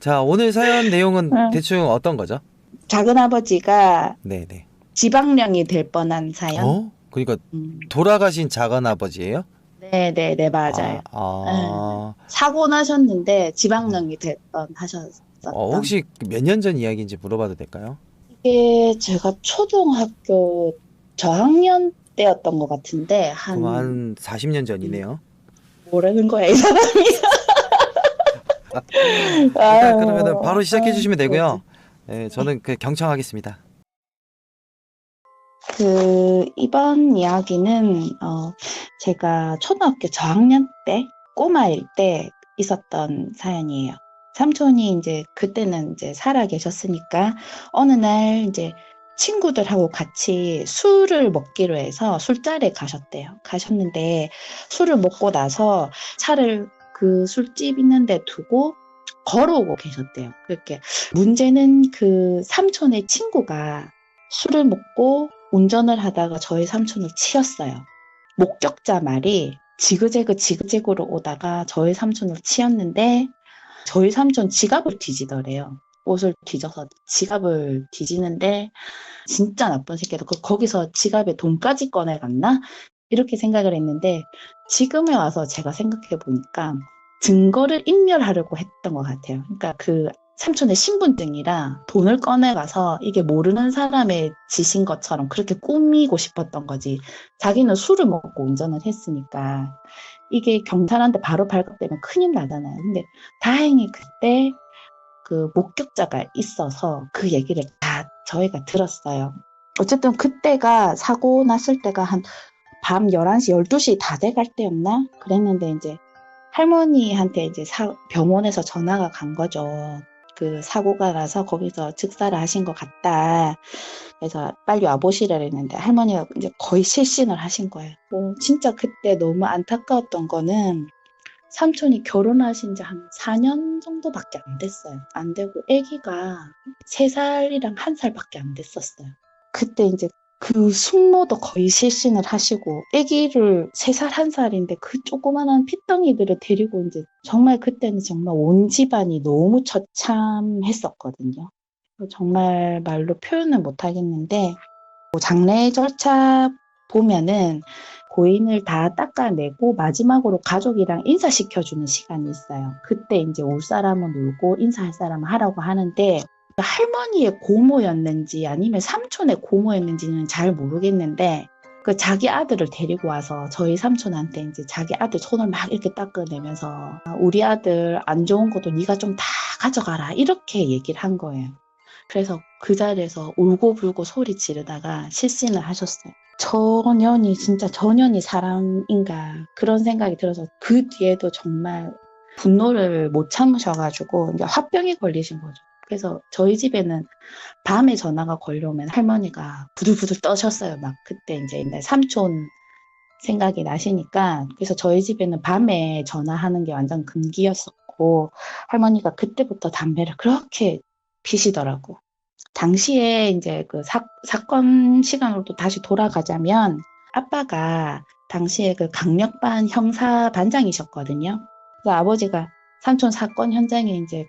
자, 오늘 사연 내용은 응. 대충 어떤 거죠? 작은아버지가 네네. 지방령이 될 뻔한 사연? 그러니까 음. 돌아가신 작은아버지예요? 네네네, 맞아요. 아, 사고 나셨는데 지방령이 될 뻔하셨었던. 혹시 몇 년 전 이야기인지 물어봐도 될까요? 이게 제가 초등학교 저학년 때였던 것 같은데, 그럼 한 40년 전이네요. 뭐라는 거야, 이 사람이. 일단 그러면 바로 시작해 주시면 되고요. 네, 저는 경청하겠습니다. 이번 이야기는, 제가 초등학교 저학년 때, 꼬마일 때 있었던 사연이에요. 삼촌이 이제 그때는 이제 살아 계셨으니까 어느 날 이제 친구들하고 같이 술을 먹기로 해서 술자리에 가셨대요. 가셨는데 술을 먹고 나서 차를 그 술집 있는 데 두고 걸어오고 계셨대요. 그렇게 문제는 그 삼촌의 친구가 술을 먹고 운전을 하다가 저희 삼촌을 치였어요. 목격자 말이 지그재그로 오다가 저희 삼촌을 치였는데 저희 삼촌 지갑을 뒤지더래요. 옷을 뒤져서 지갑을 뒤지는데 진짜 나쁜 새끼다. 거기서 지갑에 돈까지 꺼내갔나? 이렇게 생각을 했는데 지금에 와서 제가 생각해 보니까 증거를 인멸하려고 했던 것 같아요. 그러니까 그 삼촌의 신분증이라 돈을 꺼내가서 이게 모르는 사람의 짓인 것처럼 그렇게 꾸미고 싶었던 거지. 자기는 술을 먹고 운전을 했으니까 이게 경찰한테 바로 발각되면 큰일 나잖아요. 근데 다행히 그때 그 목격자가 있어서 그 얘기를 다 저희가 들었어요. 어쨌든 그때가 사고 났을 때가 한 밤 11시, 12시 다 돼갈 때였나? 그랬는데 이제 할머니한테 이제 병원에서 전화가 간 거죠. 그 사고가 나서 거기서 즉사를 하신 것 같다. 그래서 빨리 와보시라 했는데 할머니가 이제 거의 실신을 하신 거예요. 진짜 그때 너무 안타까웠던 거는 삼촌이 결혼하신 지 한 4년 정도밖에 안 됐어요. 안 되고 아기가 3살이랑 1살밖에 안 됐었어요. 그때 이제 그 숙모도 거의 실신을 하시고 아기를 3살, 1살인데 그 조그만한 핏덩이들을 데리고 이제 정말 그때는 정말 온 집안이 너무 처참했었거든요. 정말 말로 표현을 못 하겠는데 장례 절차 보면은 고인을 다 닦아내고 마지막으로 가족이랑 인사시켜주는 시간이 있어요. 그때 이제 올 사람은 울고 인사할 사람은 하라고 하는데 할머니의 고모였는지 아니면 삼촌의 고모였는지는 잘 모르겠는데 그 자기 아들을 데리고 와서 저희 삼촌한테 이제 자기 아들 손을 막 이렇게 닦아내면서 우리 아들 안 좋은 것도 네가 좀 다 가져가라 이렇게 얘기를 한 거예요. 그래서 그 자리에서 울고불고 소리 지르다가 실신을 하셨어요. 진짜 저년이 사람인가 그런 생각이 들어서 그 뒤에도 정말 분노를 못 참으셔가지고 이제 화병에 걸리신 거죠. 그래서 저희 집에는 밤에 전화가 걸려오면 할머니가 부들부들 떠셨어요. 막 그때 이제 삼촌 생각이 나시니까. 그래서 저희 집에는 밤에 전화하는 게 완전 금기였었고 할머니가 그때부터 담배를 그렇게 피시더라고. 당시에 이제 그 사건 시간으로 또 다시 돌아가자면 아빠가 당시에 그 강력반 형사 반장이셨거든요. 그래서 아버지가 삼촌 사건 현장에 이제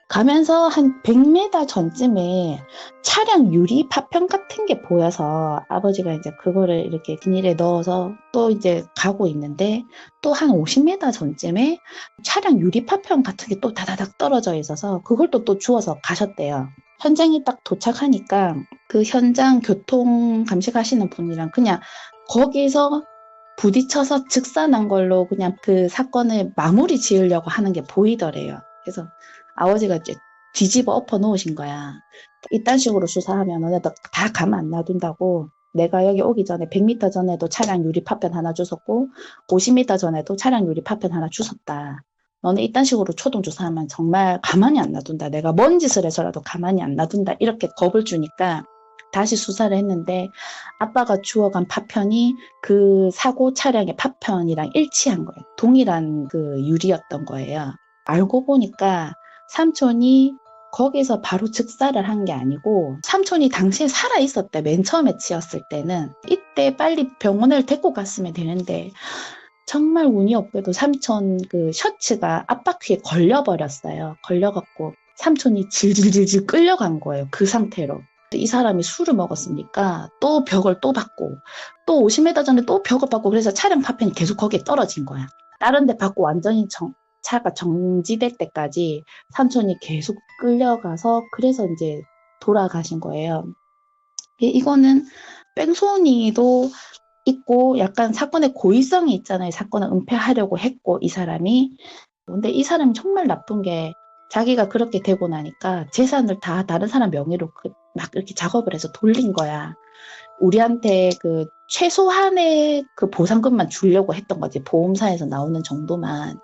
가면서 한 100m 전쯤에 차량 유리 파편 같은 게 보여서 아버지가 이제 그거를 이렇게 비닐에 넣어서 또 이제 가고 있는데 또 한 50m 전쯤에 차량 유리 파편 같은 게 또 다다닥 떨어져 있어서 그걸 또 주워서 가셨대요. 현장에 딱 도착하니까 그 현장 교통 감식하시는 분이랑 그냥 거기서 부딪혀서 즉사난 걸로 그냥 그 사건을 마무리 지으려고 하는 게 보이더래요. 그래서 아버지가 이제 뒤집어 엎어 놓으신 거야. 이딴 식으로 수사하면 너네 다 가만 안 놔둔다고. 내가 여기 오기 전에 100m 전에도 차량 유리 파편 하나 주웠고 50m 전에도 차량 유리 파편 하나 주웠다. 너네 이딴 식으로 초동 조사하면 정말 가만히 안 놔둔다. 내가 뭔 짓을 해서라도 가만히 안 놔둔다. 이렇게 겁을 주니까 다시 수사를 했는데 아빠가 주워간 파편이 그 사고 차량의 파편이랑 일치한 거예요. 동일한 그 유리였던 거예요. 알고 보니까 삼촌이 거기서 바로 즉사를 한 게 아니고 삼촌이 당시에 살아있었대. 맨 처음에 치였을 때는. 이때 빨리 병원을 데리고 갔으면 되는데 정말 운이 없게도 삼촌 그 셔츠가 앞바퀴에 걸려버렸어요. 걸려갖고 삼촌이 질질질질 끌려간 거예요. 그 상태로. 이 사람이 술을 먹었으니까 또 벽을 또 받고 또 50m 전에 또 벽을 받고 그래서 차량 파편이 계속 거기에 떨어진 거야. 다른 데 받고 완전히 차가 정지될 때까지 삼촌이 계속 끌려가서 그래서 이제 돌아가신 거예요. 이거는 뺑소니도 있고 약간 사건의 고의성이 있잖아요. 사건을 은폐하려고 했고 이 사람이. 근데 이 사람이 정말 나쁜 게 자기가 그렇게 되고 나니까 재산을 다 다른 사람 명의로 막 이렇게 작업을 해서 돌린 거야. 우리한테 그 최소한의 그 보상금만 주려고 했던 거지. 보험사에서 나오는 정도만.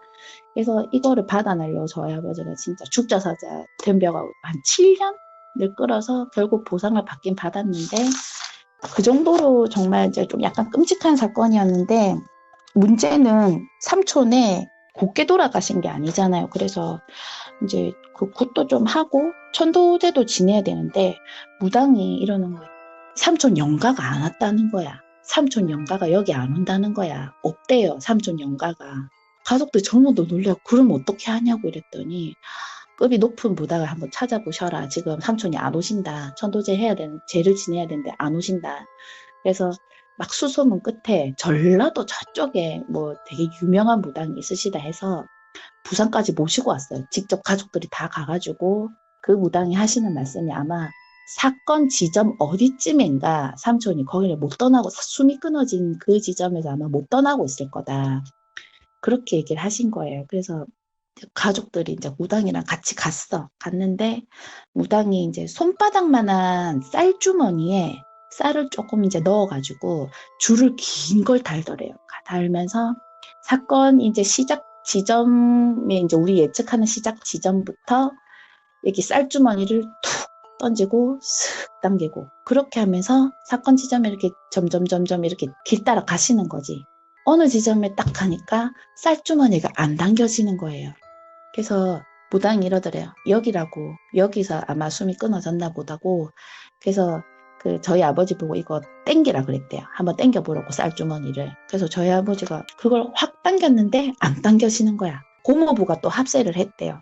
그래서 이거를 받아내려고 저희 아버지가 진짜 죽자사자 덤벼가고 한 7년을 끌어서 결국 보상을 받긴 받았는데 그 정도로 정말 이제 좀 약간 끔찍한 사건이었는데 문제는 삼촌에 곱게 돌아가신 게 아니잖아요. 그래서 이제 그 굿도 좀 하고 천도제도 지내야 되는데 무당이 이러는 거예요. 삼촌 영가가 안 왔다는 거야. 삼촌 영가가 여기 안 온다는 거야. 없대요. 삼촌 영가가. 가족들 전부 다 놀래고 그럼 어떻게 하냐고 이랬더니 급이 높은 무당을 한번 찾아보셔라. 지금 삼촌이 안 오신다. 천도제 해야 되는 제를 지내야 되는데 안 오신다. 그래서 막 수소문 끝에 전라도 저쪽에 뭐 되게 유명한 무당이 있으시다 해서 부산까지 모시고 왔어요. 직접 가족들이 다 가가지고 그 무당이 하시는 말씀이 아마 사건 지점 어디쯤인가 삼촌이 거기를 못 떠나고 숨이 끊어진 그 지점에서 아마 못 떠나고 있을 거다. 그렇게 얘기를 하신 거예요. 그래서 가족들이 이제 무당이랑 같이 갔는데 무당이 이제 손바닥만한 쌀주머니에 쌀을 조금 이제 넣어가지고 줄을 긴 걸 달더래요. 달면서 사건 이제 시작 지점에 이제 우리 예측하는 시작 지점부터 여기 쌀주머니를 툭 던지고 슥 당기고 그렇게 하면서 사건 지점에 이렇게 점점 이렇게 길 따라 가시는 거지. 어느 지점에 딱 가니까 쌀주머니가 안 당겨지는 거예요. 그래서 무당이 이러더래요. 여기라고. 여기서 아마 숨이 끊어졌나 보다고. 그래서 그 저희 아버지 보고 이거 땡기라 그랬대요. 한번 땡겨보라고 쌀주머니를. 그래서 저희 아버지가 그걸 확 당겼는데 안 당겨지는 거야. 고모부가 또 합세를 했대요.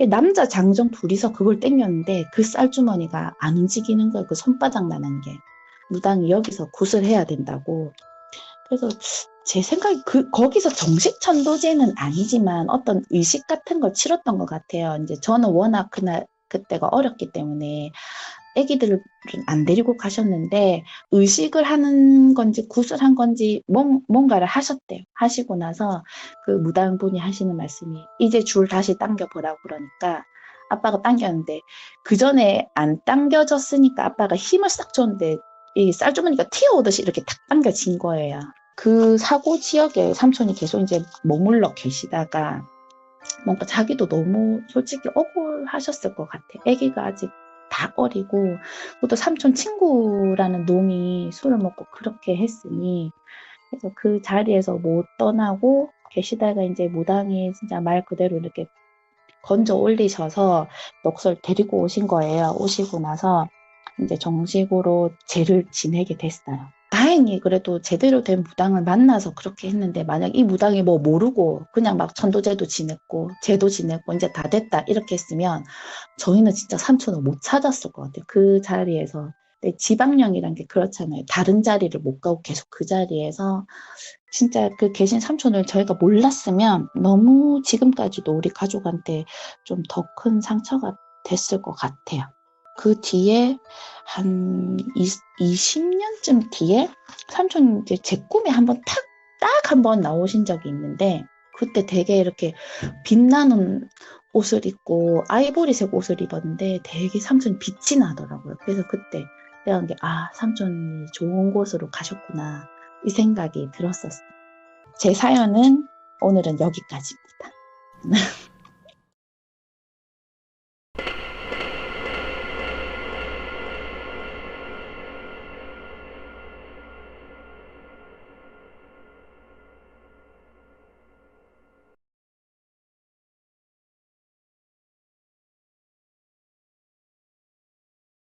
남자 장정 둘이서 그걸 땡겼는데 그 쌀주머니가 안 움직이는 거예요. 그 손바닥 나는 게. 무당이 여기서 굿을 해야 된다고. 그래서 제 생각에 거기서 정식 천도제는 아니지만 어떤 의식 같은 걸 치렀던 것 같아요. 이제 저는 워낙 그때가 어렸기 때문에 아기들을 안 데리고 가셨는데 의식을 하는 건지 굿을 한 건지 뭔가를 하셨대요. 하시고 나서 그 무당분이 하시는 말씀이 이제 줄 다시 당겨보라고 그러니까 아빠가 당겼는데 그 전에 안 당겨졌으니까 아빠가 힘을 싹 줬는데 이 쌀주머니가 튀어오듯이 이렇게 탁 당겨진 거예요. 그 사고 지역에 삼촌이 계속 이제 머물러 계시다가 뭔가 자기도 너무 솔직히 억울하셨을 것 같아. 아기가 아직 다 어리고 또 삼촌 친구라는 놈이 술을 먹고 그렇게 했으니 그래서 그 자리에서 못 떠나고 계시다가 이제 무당이 진짜 말 그대로 이렇게 건져 올리셔서 넋을 데리고 오신 거예요. 오시고 나서 이제 정식으로 제를 지내게 됐어요. 다행히 그래도 제대로 된 무당을 만나서 그렇게 했는데 만약 이 무당이 뭐 모르고 그냥 막 천도제도 지냈고 제도 지냈고 이제 다 됐다 이렇게 했으면 저희는 진짜 삼촌을 못 찾았을 것 같아요. 그 자리에서. 지방령이란 게 그렇잖아요. 다른 자리를 못 가고 계속 그 자리에서 진짜 그 계신 삼촌을 저희가 몰랐으면 너무 지금까지도 우리 가족한테 좀 더 큰 상처가 됐을 것 같아요. 그 뒤에 한 20년쯤 뒤에 삼촌이 이제 제 꿈에 한번 딱 한 번 나오신 적이 있는데 그때 되게 이렇게 빛나는 옷을 입고 아이보리색 옷을 입었는데 되게 삼촌이 빛이 나더라고요. 그래서 그때 내가 삼촌이 좋은 곳으로 가셨구나 이 생각이 들었었어요. 제 사연은 오늘은 여기까지입니다.